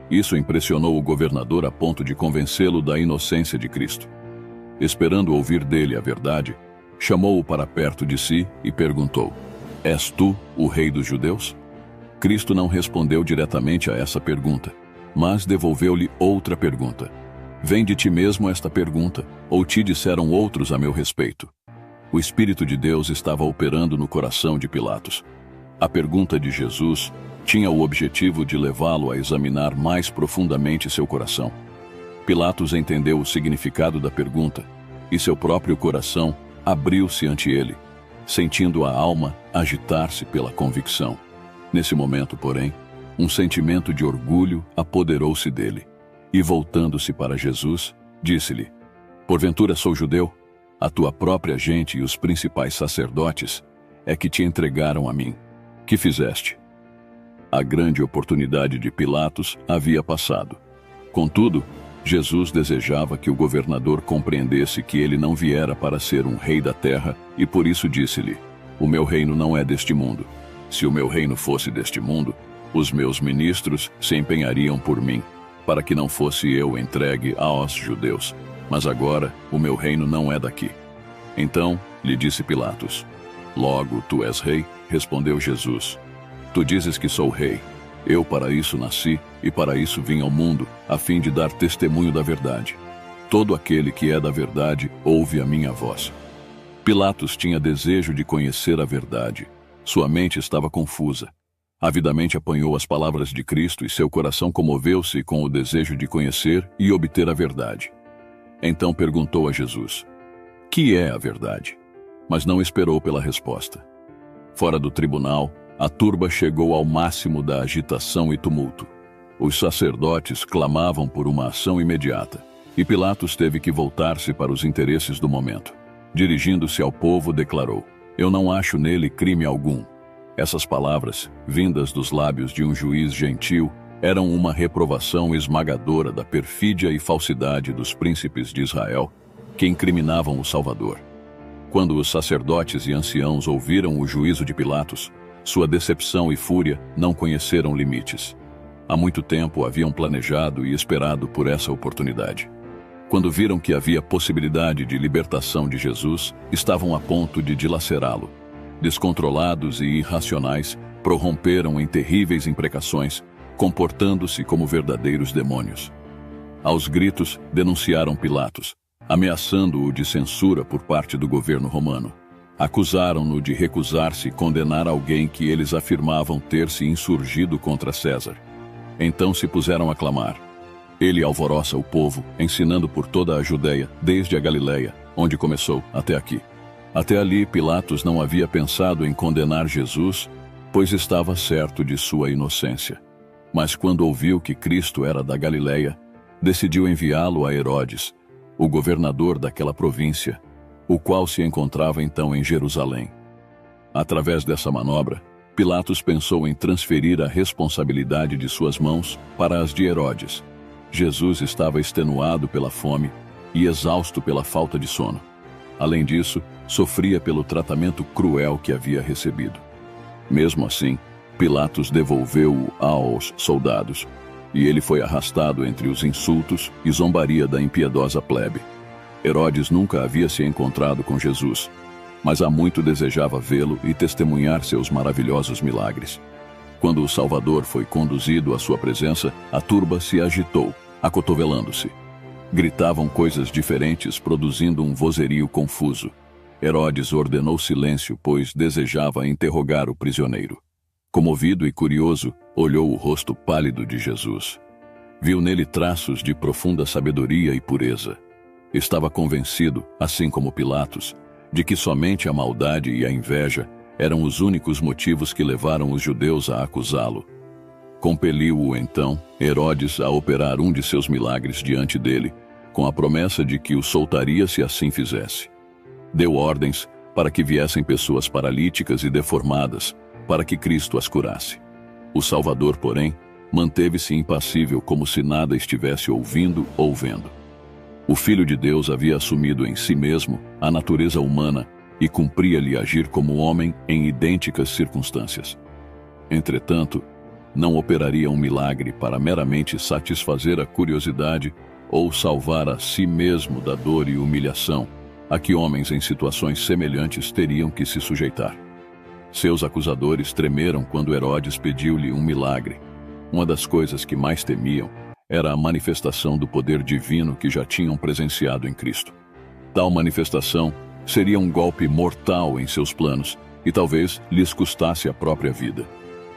Isso impressionou o governador a ponto de convencê-lo da inocência de Cristo. Esperando ouvir dele a verdade, chamou-o para perto de si e perguntou: És tu o rei dos judeus? Cristo não respondeu diretamente a essa pergunta, mas devolveu-lhe outra pergunta: Vem de ti mesmo esta pergunta, ou te disseram outros a meu respeito? O Espírito de Deus estava operando no coração de Pilatos. A pergunta de Jesus tinha o objetivo de levá-lo a examinar mais profundamente seu coração. Pilatos entendeu o significado da pergunta, e seu próprio coração abriu-se ante ele, sentindo a alma agitar-se pela convicção. Nesse momento, porém, um sentimento de orgulho apoderou-se dele, e voltando-se para Jesus, disse-lhe: Porventura sou judeu? A tua própria gente e os principais sacerdotes é que te entregaram a mim. Que fizeste? A grande oportunidade de Pilatos havia passado. Contudo, Jesus desejava que o governador compreendesse que ele não viera para ser um rei da terra e por isso disse-lhe: O meu reino não é deste mundo. Se o meu reino fosse deste mundo, os meus ministros se empenhariam por mim, para que não fosse eu entregue aos judeus. Mas agora o meu reino não é daqui. Então lhe disse Pilatos: Logo tu és rei? Respondeu Jesus: Tu dizes que sou rei. Eu para isso nasci e para isso vim ao mundo, a fim de dar testemunho da verdade. Todo aquele que é da verdade ouve a minha voz. Pilatos tinha desejo de conhecer a verdade. Sua mente estava confusa. Avidamente apanhou as palavras de Cristo e seu coração comoveu-se com o desejo de conhecer e obter a verdade. Então perguntou a Jesus: "Que é a verdade?" Mas não esperou pela resposta. Fora do tribunal, a turba chegou ao máximo da agitação e tumulto. Os sacerdotes clamavam por uma ação imediata, e Pilatos teve que voltar-se para os interesses do momento. Dirigindo-se ao povo, declarou: "Eu não acho nele crime algum." Essas palavras, vindas dos lábios de um juiz gentil, eram uma reprovação esmagadora da perfídia e falsidade dos príncipes de Israel, que incriminavam o Salvador. Quando os sacerdotes e anciãos ouviram o juízo de Pilatos, sua decepção e fúria não conheceram limites. Há muito tempo haviam planejado e esperado por essa oportunidade. Quando viram que havia possibilidade de libertação de Jesus, estavam a ponto de dilacerá-lo. Descontrolados e irracionais, prorromperam em terríveis imprecações, comportando-se como verdadeiros demônios. Aos gritos, denunciaram Pilatos, ameaçando-o de censura por parte do governo romano. Acusaram-no de recusar-se condenar alguém que eles afirmavam ter se insurgido contra César. Então se puseram a clamar. Ele alvoroça o povo, ensinando por toda a Judeia, desde a Galileia, onde começou, até aqui. Até ali, Pilatos não havia pensado em condenar Jesus, pois estava certo de sua inocência. Mas quando ouviu que Cristo era da Galileia, decidiu enviá-lo a Herodes, o governador daquela província, o qual se encontrava então em Jerusalém. Através dessa manobra, Pilatos pensou em transferir a responsabilidade de suas mãos para as de Herodes. Jesus estava extenuado pela fome e exausto pela falta de sono. Além disso, sofria pelo tratamento cruel que havia recebido. Mesmo assim, Pilatos devolveu-o aos soldados, e ele foi arrastado entre os insultos e zombaria da impiedosa plebe. Herodes nunca havia se encontrado com Jesus, mas há muito desejava vê-lo e testemunhar seus maravilhosos milagres. Quando o Salvador foi conduzido à sua presença, a turba se agitou, acotovelando-se. Gritavam coisas diferentes, produzindo um vozerio confuso. Herodes ordenou silêncio, pois desejava interrogar o prisioneiro. Comovido e curioso, olhou o rosto pálido de Jesus. Viu nele traços de profunda sabedoria e pureza. Estava convencido, assim como Pilatos, de que somente a maldade e a inveja eram os únicos motivos que levaram os judeus a acusá-lo. Compeliu-o, então, Herodes a operar um de seus milagres diante dele, com a promessa de que o soltaria se assim fizesse. Deu ordens para que viessem pessoas paralíticas e deformadas, para que Cristo as curasse. O Salvador, porém, manteve-se impassível como se nada estivesse ouvindo ou vendo. O Filho de Deus havia assumido em si mesmo a natureza humana e cumpria-lhe agir como homem em idênticas circunstâncias. Entretanto, não operaria um milagre para meramente satisfazer a curiosidade ou salvar a si mesmo da dor e humilhação a que homens em situações semelhantes teriam que se sujeitar. Seus acusadores tremeram quando Herodes pediu-lhe um milagre. Uma das coisas que mais temiam era a manifestação do poder divino que já tinham presenciado em Cristo. Tal manifestação seria um golpe mortal em seus planos e talvez lhes custasse a própria vida.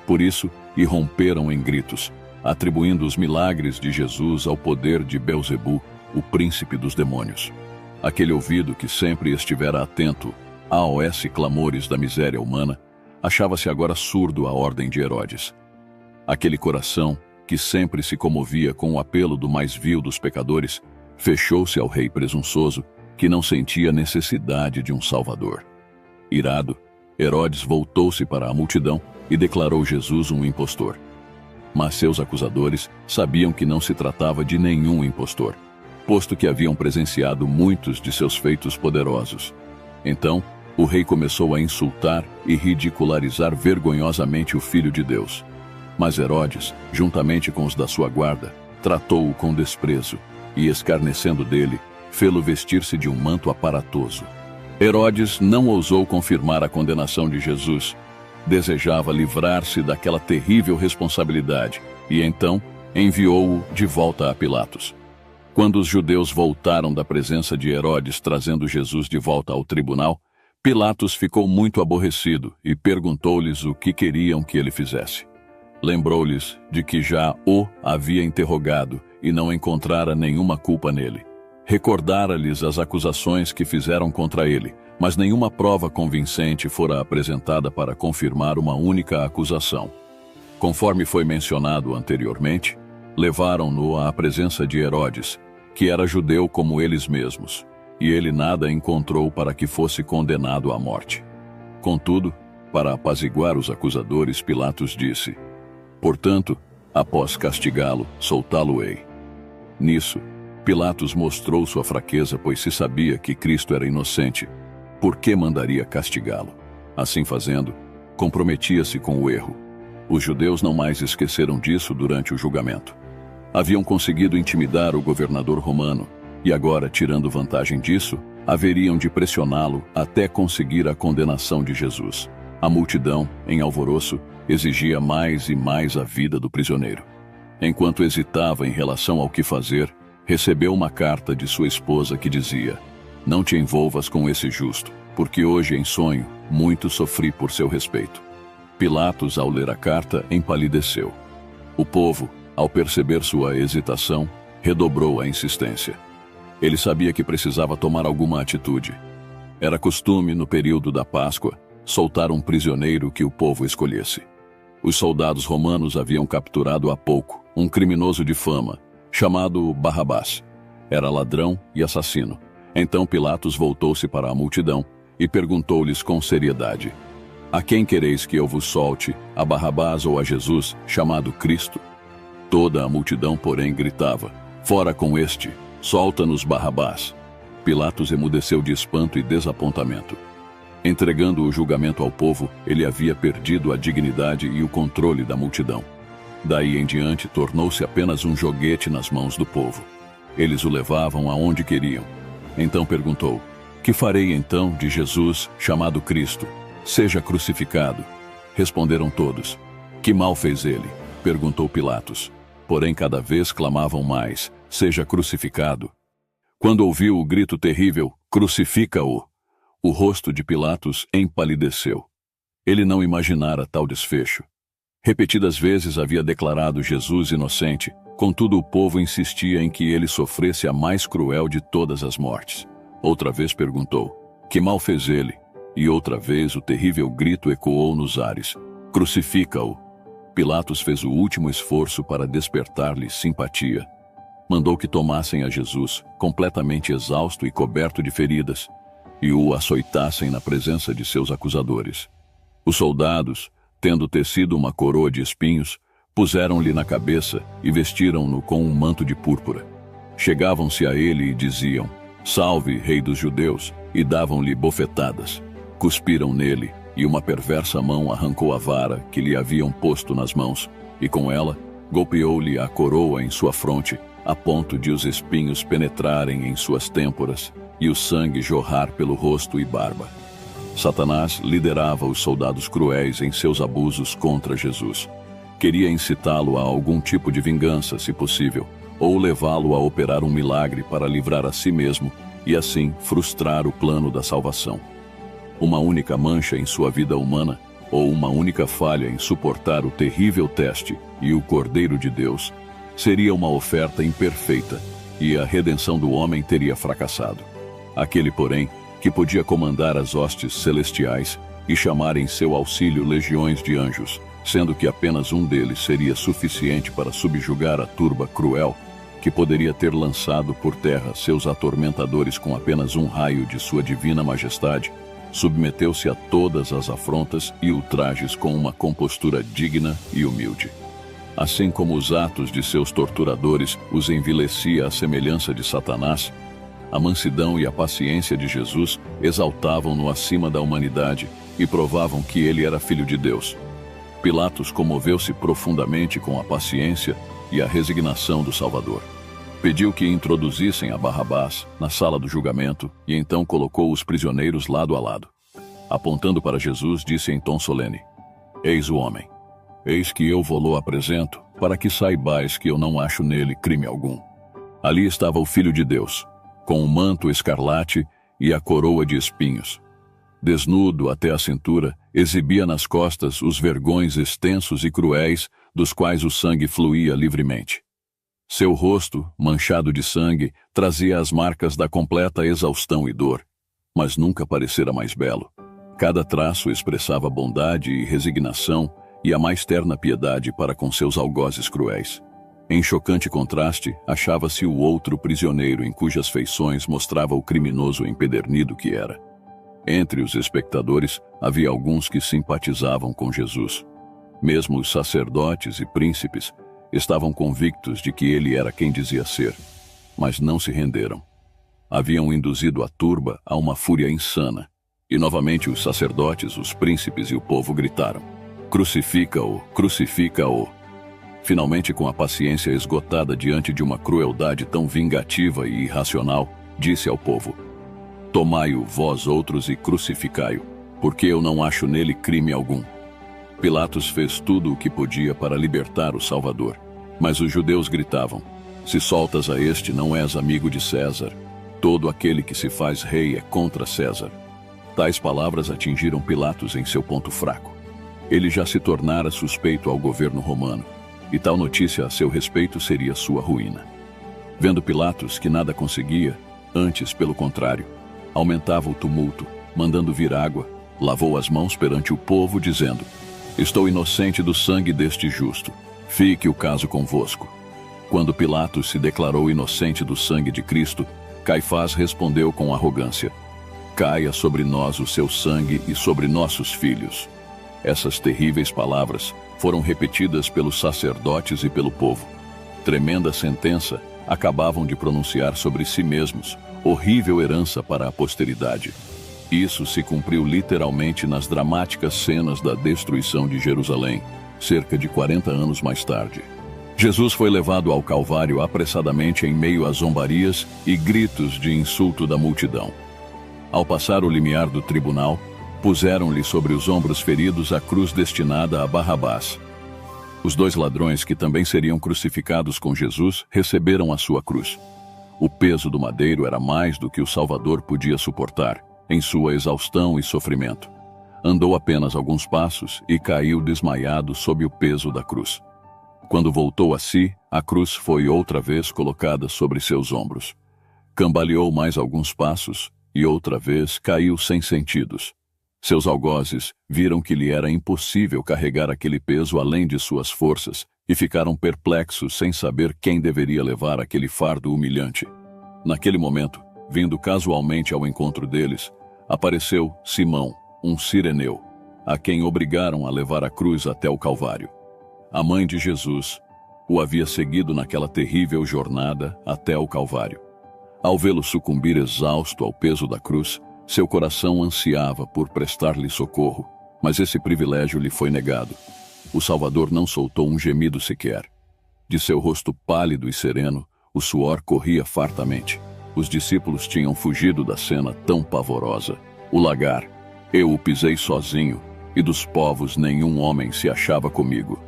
Por isso, irromperam em gritos, atribuindo os milagres de Jesus ao poder de Belzebu, o príncipe dos demônios. Aquele ouvido que sempre estivera atento a clamores da miséria humana, achava-se agora surdo à ordem de Herodes. Aquele coração, que sempre se comovia com o apelo do mais vil dos pecadores, fechou-se ao rei presunçoso, que não sentia necessidade de um salvador. Irado, Herodes voltou-se para a multidão e declarou Jesus um impostor. Mas seus acusadores sabiam que não se tratava de nenhum impostor, posto que haviam presenciado muitos de seus feitos poderosos. Então, o rei começou a insultar e ridicularizar vergonhosamente o Filho de Deus. Mas Herodes, juntamente com os da sua guarda, tratou-o com desprezo e, escarnecendo dele, fê-lo vestir-se de um manto aparatoso. Herodes não ousou confirmar a condenação de Jesus. Desejava livrar-se daquela terrível responsabilidade e, então, enviou-o de volta a Pilatos. Quando os judeus voltaram da presença de Herodes trazendo Jesus de volta ao tribunal, Pilatos ficou muito aborrecido e perguntou-lhes o que queriam que ele fizesse. Lembrou-lhes de que já o havia interrogado e não encontrara nenhuma culpa nele. Recordara-lhes as acusações que fizeram contra ele, mas nenhuma prova convincente fora apresentada para confirmar uma única acusação. Conforme foi mencionado anteriormente, levaram-no à presença de Herodes, que era judeu como eles mesmos, e ele nada encontrou para que fosse condenado à morte. Contudo, para apaziguar os acusadores, Pilatos disse: "Portanto, após castigá-lo, soltá-lo-ei." Nisso, Pilatos mostrou sua fraqueza, pois se sabia que Cristo era inocente, por que mandaria castigá-lo? Assim fazendo, comprometia-se com o erro. Os judeus não mais esqueceram disso durante o julgamento. Haviam conseguido intimidar o governador romano, e agora, tirando vantagem disso, haveriam de pressioná-lo até conseguir a condenação de Jesus. A multidão, em alvoroço, exigia mais e mais a vida do prisioneiro. Enquanto hesitava em relação ao que fazer, recebeu uma carta de sua esposa que dizia: "Não te envolvas com esse justo, porque hoje em sonho muito sofri por seu respeito." Pilatos, ao ler a carta, empalideceu. O povo, ao perceber sua hesitação, redobrou a insistência. Ele sabia que precisava tomar alguma atitude. Era costume, no período da Páscoa, soltar um prisioneiro que o povo escolhesse. Os soldados romanos haviam capturado há pouco um criminoso de fama, chamado Barrabás. Era ladrão e assassino. Então Pilatos voltou-se para a multidão e perguntou-lhes com seriedade: "A quem quereis que eu vos solte, a Barrabás ou a Jesus, chamado Cristo?" Toda a multidão, porém, gritava: "Fora com este! Solta-nos Barrabás!" Pilatos emudeceu de espanto e desapontamento. Entregando o julgamento ao povo, ele havia perdido a dignidade e o controle da multidão. Daí em diante, tornou-se apenas um joguete nas mãos do povo. Eles o levavam aonde queriam. Então perguntou: "Que farei então de Jesus, chamado Cristo? Seja crucificado." Responderam todos: "Que mal fez ele?" perguntou Pilatos. Porém cada vez clamavam mais: "Seja crucificado." Quando ouviu o grito terrível: "Crucifica-o!", o rosto de Pilatos empalideceu. Ele não imaginara tal desfecho. Repetidas vezes havia declarado Jesus inocente, contudo o povo insistia em que ele sofresse a mais cruel de todas as mortes. Outra vez perguntou: "Que mal fez ele?" E outra vez o terrível grito ecoou nos ares: "Crucifica-o!" Pilatos fez o último esforço para despertar-lhe simpatia. Mandou que tomassem a Jesus, completamente exausto e coberto de feridas, e o açoitassem na presença de seus acusadores. Os soldados, tendo tecido uma coroa de espinhos, puseram-lhe na cabeça e vestiram-no com um manto de púrpura. Chegavam-se a ele e diziam: "Salve, Rei dos Judeus!", e davam-lhe bofetadas. Cuspiram nele, e uma perversa mão arrancou a vara que lhe haviam posto nas mãos, e com ela golpeou-lhe a coroa em sua fronte, a ponto de os espinhos penetrarem em suas têmporas e o sangue jorrar pelo rosto e barba. Satanás liderava os soldados cruéis em seus abusos contra Jesus. Queria incitá-lo a algum tipo de vingança, se possível, ou levá-lo a operar um milagre para livrar a si mesmo e assim frustrar o plano da salvação. Uma única mancha em sua vida humana, ou uma única falha em suportar o terrível teste e o Cordeiro de Deus, seria uma oferta imperfeita, e a redenção do homem teria fracassado. Aquele, porém, que podia comandar as hostes celestiais e chamar em seu auxílio legiões de anjos, sendo que apenas um deles seria suficiente para subjugar a turba cruel, que poderia ter lançado por terra seus atormentadores com apenas um raio de sua divina majestade, submeteu-se a todas as afrontas e ultrajes com uma compostura digna e humilde. Assim como os atos de seus torturadores os envilecia à semelhança de Satanás, a mansidão e a paciência de Jesus exaltavam-no acima da humanidade e provavam que ele era filho de Deus. Pilatos comoveu-se profundamente com a paciência e a resignação do Salvador. Pediu que introduzissem a Barrabás na sala do julgamento e então colocou os prisioneiros lado a lado. Apontando para Jesus, disse em tom solene: "Eis o homem. Eis que eu vou-lo apresento, para que saibais que eu não acho nele crime algum." Ali estava o Filho de Deus, com o manto escarlate e a coroa de espinhos. Desnudo até a cintura, exibia nas costas os vergões extensos e cruéis dos quais o sangue fluía livremente. Seu rosto, manchado de sangue, trazia as marcas da completa exaustão e dor, mas nunca parecera mais belo. Cada traço expressava bondade e resignação e a mais terna piedade para com seus algozes cruéis. Em chocante contraste, achava-se o outro prisioneiro em cujas feições mostrava o criminoso empedernido que era. Entre os espectadores, havia alguns que simpatizavam com Jesus. Mesmo os sacerdotes e príncipes estavam convictos de que ele era quem dizia ser, mas não se renderam. Haviam induzido a turba a uma fúria insana, e novamente os sacerdotes, os príncipes e o povo gritaram: "Crucifica-o! Crucifica-o!" Finalmente, com a paciência esgotada diante de uma crueldade tão vingativa e irracional, disse ao povo: "Tomai-o vós outros e crucificai-o, porque eu não acho nele crime algum." Pilatos fez tudo o que podia para libertar o Salvador, mas os judeus gritavam: "Se soltas a este, não és amigo de César. Todo aquele que se faz rei é contra César." Tais palavras atingiram Pilatos em seu ponto fraco. Ele já se tornara suspeito ao governo romano, e tal notícia a seu respeito seria sua ruína. Vendo Pilatos que nada conseguia, antes, pelo contrário, aumentava o tumulto, mandando vir água, lavou as mãos perante o povo, dizendo: "Estou inocente do sangue deste justo. Fique o caso convosco." Quando Pilatos se declarou inocente do sangue de Cristo, Caifás respondeu com arrogância: "Caia sobre nós o seu sangue e sobre nossos filhos." Essas terríveis palavras foram repetidas pelos sacerdotes e pelo povo. Tremenda sentença acabavam de pronunciar sobre si mesmos, horrível herança para a posteridade. Isso se cumpriu literalmente nas dramáticas cenas da destruição de Jerusalém, cerca de 40 anos mais tarde. Jesus foi levado ao Calvário apressadamente em meio a zombarias e gritos de insulto da multidão. Ao passar o limiar do tribunal, puseram-lhe sobre os ombros feridos a cruz destinada a Barrabás. Os 2 ladrões que também seriam crucificados com Jesus receberam a sua cruz. O peso do madeiro era mais do que o Salvador podia suportar, em sua exaustão e sofrimento. Andou apenas alguns passos e caiu desmaiado sob o peso da cruz. Quando voltou a si, a cruz foi outra vez colocada sobre seus ombros. Cambaleou mais alguns passos e outra vez caiu sem sentidos. Seus algozes viram que lhe era impossível carregar aquele peso além de suas forças e ficaram perplexos sem saber quem deveria levar aquele fardo humilhante. Naquele momento, vindo casualmente ao encontro deles, apareceu Simão, um cireneu, a quem obrigaram a levar a cruz até o Calvário. A mãe de Jesus o havia seguido naquela terrível jornada até o Calvário. Ao vê-lo sucumbir exausto ao peso da cruz, seu coração ansiava por prestar-lhe socorro, mas esse privilégio lhe foi negado. O Salvador não soltou um gemido sequer. De seu rosto pálido e sereno, o suor corria fartamente. Os discípulos tinham fugido da cena tão pavorosa. O lagar: "Eu o pisei sozinho, e dos povos nenhum homem se achava comigo."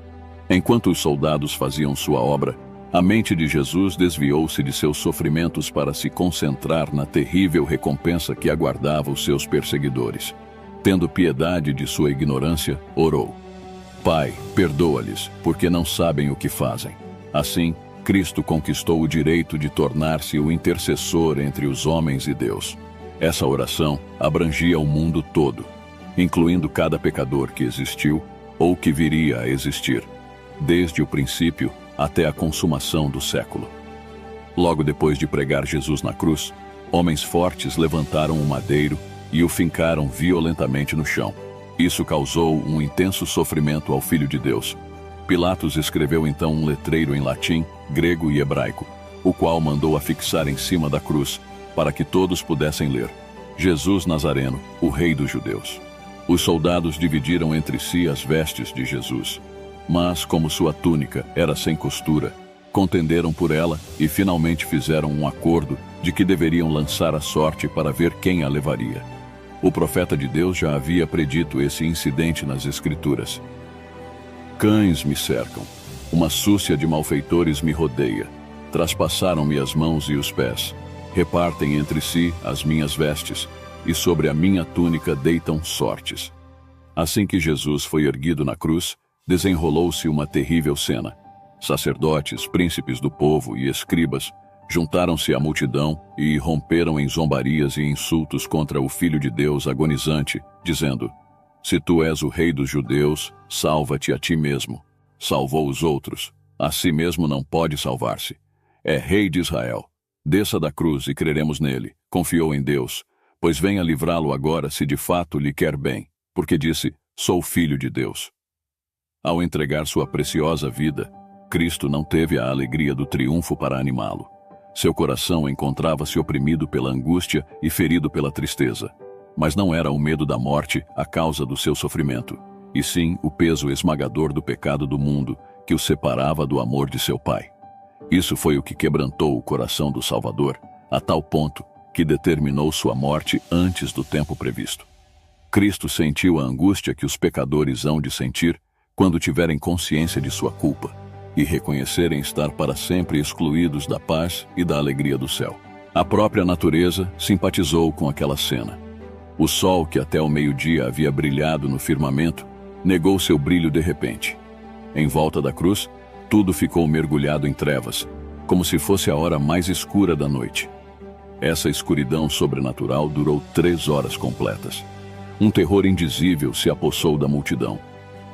Enquanto os soldados faziam sua obra, a mente de Jesus desviou-se de seus sofrimentos para se concentrar na terrível recompensa que aguardava os seus perseguidores. Tendo piedade de sua ignorância, orou: "Pai, perdoa-lhes, porque não sabem o que fazem." Assim, Cristo conquistou o direito de tornar-se o intercessor entre os homens e Deus. Essa oração abrangia o mundo todo, incluindo cada pecador que existiu ou que viria a existir, desde o princípio até a consumação do século. Logo depois de pregar Jesus na cruz, homens fortes levantaram o madeiro e o fincaram violentamente no chão. Isso causou um intenso sofrimento ao Filho de Deus. Pilatos escreveu então um letreiro em latim, grego e hebraico, o qual mandou afixar em cima da cruz, para que todos pudessem ler: "Jesus Nazareno, o Rei dos Judeus." Os soldados dividiram entre si as vestes de Jesus, mas, como sua túnica era sem costura, contenderam por ela e finalmente fizeram um acordo de que deveriam lançar a sorte para ver quem a levaria. O profeta de Deus já havia predito esse incidente nas Escrituras: "Cães me cercam, uma súcia de malfeitores me rodeia, traspassaram-me as mãos e os pés, repartem entre si as minhas vestes, e sobre a minha túnica deitam sortes. Assim que Jesus foi erguido na cruz, desenrolou-se uma terrível cena. Sacerdotes, príncipes do povo e escribas juntaram-se à multidão e romperam em zombarias e insultos contra o Filho de Deus agonizante, dizendo: Se tu és o rei dos judeus, salva-te a ti mesmo. Salvou os outros, a si mesmo não pode salvar-se. É rei de Israel. Desça da cruz e creremos nele. Confiou em Deus, pois venha livrá-lo agora se de fato lhe quer bem, porque disse: Sou filho de Deus. Ao entregar sua preciosa vida, Cristo não teve a alegria do triunfo para animá-lo. Seu coração encontrava-se oprimido pela angústia e ferido pela tristeza. Mas não era o medo da morte a causa do seu sofrimento, e sim o peso esmagador do pecado do mundo que o separava do amor de seu Pai. Isso foi o que quebrantou o coração do Salvador, a tal ponto que determinou sua morte antes do tempo previsto. Cristo sentiu a angústia que os pecadores hão de sentir quando tiverem consciência de sua culpa e reconhecerem estar para sempre excluídos da paz e da alegria do céu. A própria natureza simpatizou com aquela cena. O sol, que até o meio-dia havia brilhado no firmamento, negou seu brilho de repente. Em volta da cruz, tudo ficou mergulhado em trevas, como se fosse a hora mais escura da noite. Essa escuridão sobrenatural durou 3 horas completas. Um terror indizível se apossou da multidão.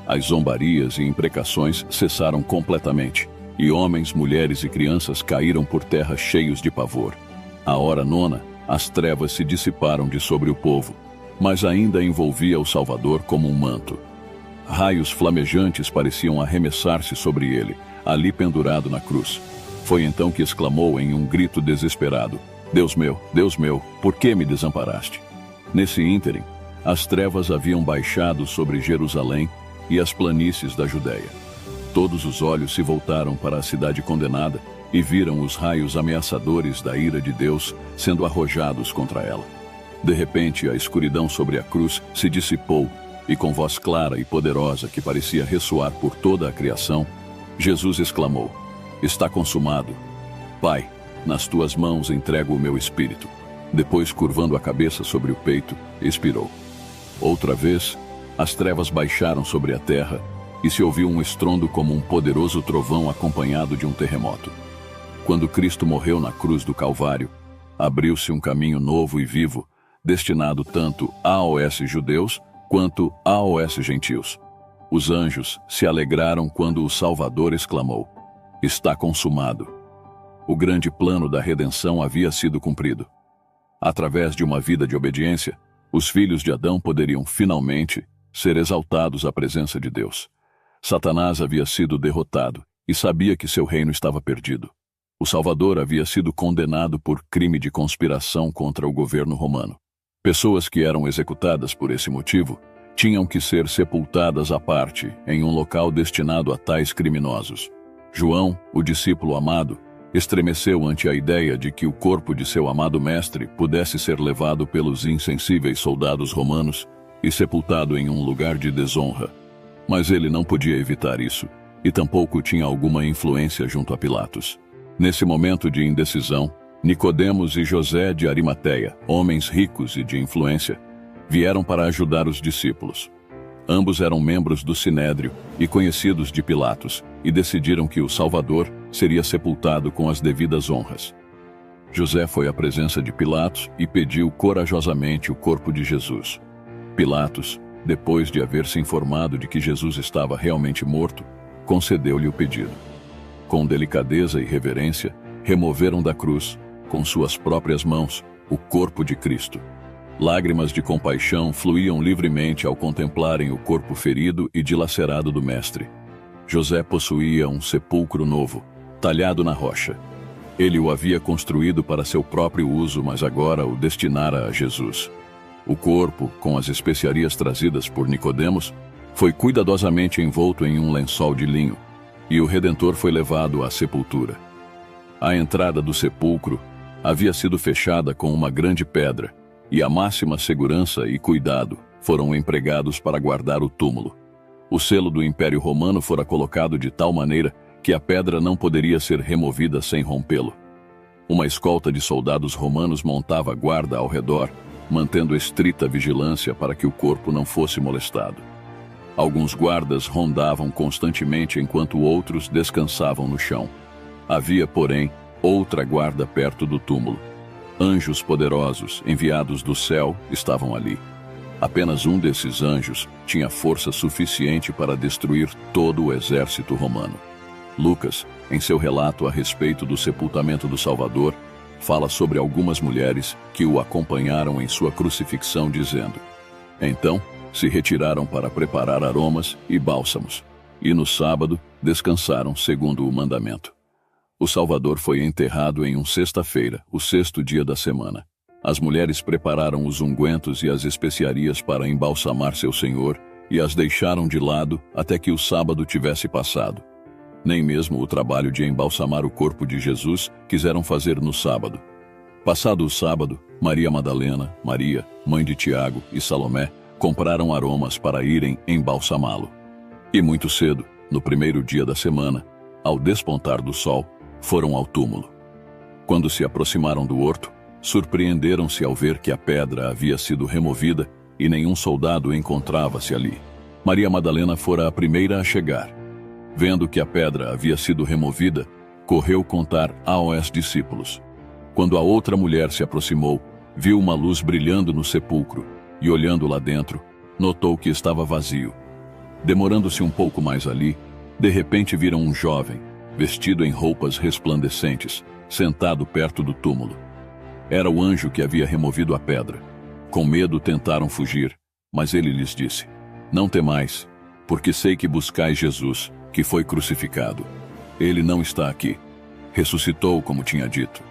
As zombarias e imprecações cessaram completamente, e homens, mulheres e crianças caíram por terra cheios de pavor. À hora nona, as trevas se dissiparam de sobre o povo, mas ainda envolvia o Salvador como um manto. Raios flamejantes pareciam arremessar-se sobre ele, ali pendurado na cruz. Foi então que exclamou em um grito desesperado: Deus meu, por que me desamparaste? Nesse ínterim, as trevas haviam baixado sobre Jerusalém e as planícies da Judéia. Todos os olhos se voltaram para a cidade condenada e viram os raios ameaçadores da ira de Deus sendo arrojados contra ela. De repente, a escuridão sobre a cruz se dissipou e, com voz clara e poderosa que parecia ressoar por toda a criação, Jesus exclamou: Está consumado. Pai, nas tuas mãos entrego o meu espírito. Depois, curvando a cabeça sobre o peito, expirou. Outra vez, as trevas baixaram sobre a terra e se ouviu um estrondo como um poderoso trovão acompanhado de um terremoto. Quando Cristo morreu na cruz do Calvário, abriu-se um caminho novo e vivo, destinado tanto aos judeus quanto aos gentios. Os anjos se alegraram quando o Salvador exclamou: Está consumado. O grande plano da redenção havia sido cumprido. Através de uma vida de obediência, os filhos de Adão poderiam finalmente ser exaltados à presença de Deus. Satanás havia sido derrotado e sabia que seu reino estava perdido. O Salvador havia sido condenado por crime de conspiração contra o governo romano. Pessoas que eram executadas por esse motivo tinham que ser sepultadas à parte, em um local destinado a tais criminosos. João, o discípulo amado, estremeceu ante a ideia de que o corpo de seu amado mestre pudesse ser levado pelos insensíveis soldados romanos e sepultado em um lugar de desonra. Mas ele não podia evitar isso, e tampouco tinha alguma influência junto a Pilatos. Nesse momento de indecisão, Nicodemos e José de Arimateia, homens ricos e de influência, vieram para ajudar os discípulos. Ambos eram membros do Sinédrio e conhecidos de Pilatos, e decidiram que o Salvador seria sepultado com as devidas honras. José foi à presença de Pilatos e pediu corajosamente o corpo de Jesus. Pilatos, depois de haver se informado de que Jesus estava realmente morto, concedeu-lhe o pedido. Com delicadeza e reverência, removeram da cruz, com suas próprias mãos, o corpo de Cristo. Lágrimas de compaixão fluíam livremente ao contemplarem o corpo ferido e dilacerado do Mestre. José possuía um sepulcro novo, talhado na rocha. Ele o havia construído para seu próprio uso, mas agora o destinara a Jesus. O corpo, com as especiarias trazidas por Nicodemos, foi cuidadosamente envolto em um lençol de linho, e o Redentor foi levado à sepultura. A entrada do sepulcro havia sido fechada com uma grande pedra, e a máxima segurança e cuidado foram empregados para guardar o túmulo. O selo do Império Romano fora colocado de tal maneira que a pedra não poderia ser removida sem rompê-lo. Uma escolta de soldados romanos montava guarda ao redor, mantendo estrita vigilância para que o corpo não fosse molestado. Alguns guardas rondavam constantemente enquanto outros descansavam no chão. Havia, porém, outra guarda perto do túmulo. Anjos poderosos, enviados do céu, estavam ali. Apenas um desses anjos tinha força suficiente para destruir todo o exército romano. Lucas, em seu relato a respeito do sepultamento do Salvador, fala sobre algumas mulheres que o acompanharam em sua crucifixão, dizendo: então se retiraram para preparar aromas e bálsamos, e no sábado descansaram segundo o mandamento. O Salvador foi enterrado em sexta-feira, o sexto dia da semana. As mulheres prepararam os ungüentos e as especiarias para embalsamar seu Senhor e as deixaram de lado até que o sábado tivesse passado. Nem mesmo o trabalho de embalsamar o corpo de Jesus quiseram fazer no sábado. Passado o sábado, Maria Madalena, Maria, mãe de Tiago e Salomé compraram aromas para irem embalsamá-lo. E muito cedo, no primeiro dia da semana, ao despontar do sol, foram ao túmulo. Quando se aproximaram do horto, surpreenderam-se ao ver que a pedra havia sido removida e nenhum soldado encontrava-se ali. Maria Madalena fora a primeira a chegar. Vendo que a pedra havia sido removida, correu contar aos discípulos. Quando a outra mulher se aproximou, viu uma luz brilhando no sepulcro e, olhando lá dentro, notou que estava vazio. Demorando-se um pouco mais ali, de repente viram um jovem, vestido em roupas resplandecentes, sentado perto do túmulo. Era o anjo que havia removido a pedra. Com medo tentaram fugir, mas ele lhes disse: não temais, porque sei que buscais Jesus, que foi crucificado. Ele não está aqui. Ressuscitou, como tinha dito.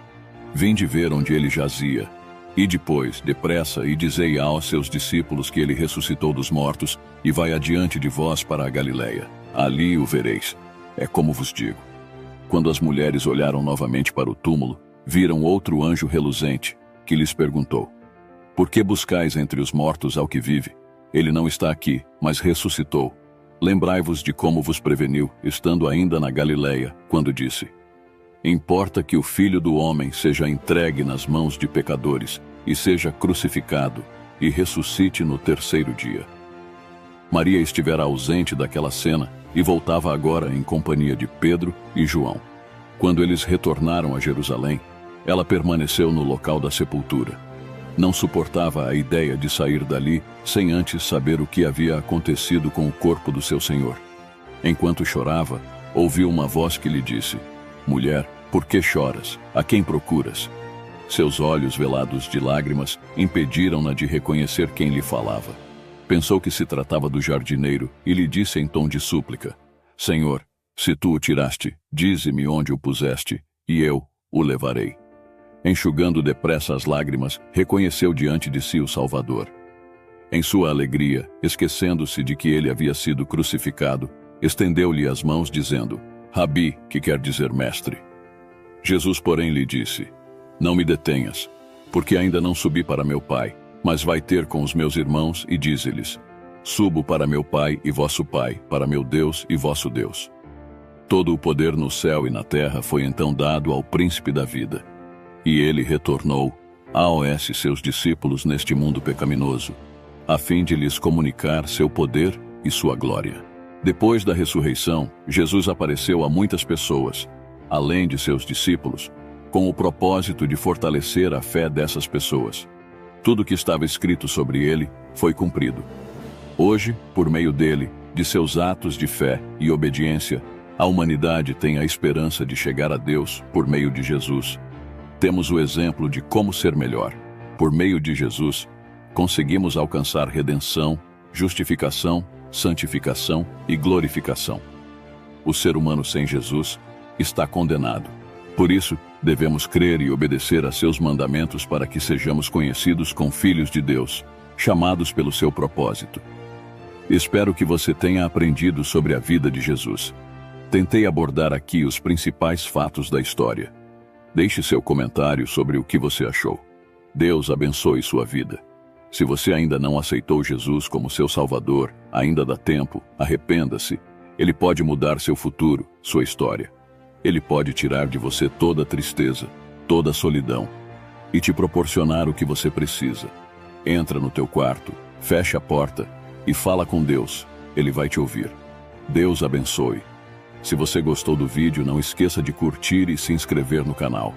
Vinde ver onde ele jazia. E depois, depressa, e dizei aos seus discípulos que ele ressuscitou dos mortos e vai adiante de vós para a Galileia. Ali o vereis. É como vos digo. Quando as mulheres olharam novamente para o túmulo, viram outro anjo reluzente, que lhes perguntou: por que buscais entre os mortos ao que vive? Ele não está aqui, mas ressuscitou. Lembrai-vos de como vos preveniu, estando ainda na Galileia, quando disse: importa que o Filho do Homem seja entregue nas mãos de pecadores, e seja crucificado, e ressuscite no terceiro dia. Maria estivera ausente daquela cena, e voltava agora em companhia de Pedro e João. Quando eles retornaram a Jerusalém, ela permaneceu no local da sepultura. Não suportava a ideia de sair dali sem antes saber o que havia acontecido com o corpo do seu Senhor. Enquanto chorava, ouviu uma voz que lhe disse: mulher, por que choras? A quem procuras? Seus olhos velados de lágrimas impediram-na de reconhecer quem lhe falava. Pensou que se tratava do jardineiro e lhe disse em tom de súplica: Senhor, se tu o tiraste, dize-me onde o puseste, e eu o levarei. Enxugando depressa as lágrimas, reconheceu diante de si o Salvador. Em sua alegria, esquecendo-se de que ele havia sido crucificado, estendeu-lhe as mãos, dizendo: Rabi, que quer dizer mestre. Jesus, porém, lhe disse: não me detenhas, porque ainda não subi para meu Pai, mas vai ter com os meus irmãos e dize-lhes: subo para meu Pai e vosso Pai, para meu Deus e vosso Deus. Todo o poder no céu e na terra foi então dado ao príncipe da vida. E ele retornou aos seus discípulos neste mundo pecaminoso, a fim de lhes comunicar seu poder e sua glória. Depois da ressurreição, Jesus apareceu a muitas pessoas, além de seus discípulos, com o propósito de fortalecer a fé dessas pessoas. Tudo que estava escrito sobre ele foi cumprido. Hoje, por meio dele, de seus atos de fé e obediência, a humanidade tem a esperança de chegar a Deus por meio de Jesus. Temos o exemplo de como ser melhor. Por meio de Jesus, conseguimos alcançar redenção, justificação, santificação e glorificação. O ser humano sem Jesus está condenado. Por isso, devemos crer e obedecer a seus mandamentos para que sejamos conhecidos como filhos de Deus, chamados pelo seu propósito. Espero que você tenha aprendido sobre a vida de Jesus. Tentei abordar aqui os principais fatos da história. Deixe seu comentário sobre o que você achou. Deus abençoe sua vida. Se você ainda não aceitou Jesus como seu Salvador, ainda dá tempo, arrependa-se. Ele pode mudar seu futuro, sua história. Ele pode tirar de você toda a tristeza, toda a solidão, e te proporcionar o que você precisa. Entra no teu quarto, fecha a porta e fala com Deus. Ele vai te ouvir. Deus abençoe. Se você gostou do vídeo, não esqueça de curtir e se inscrever no canal.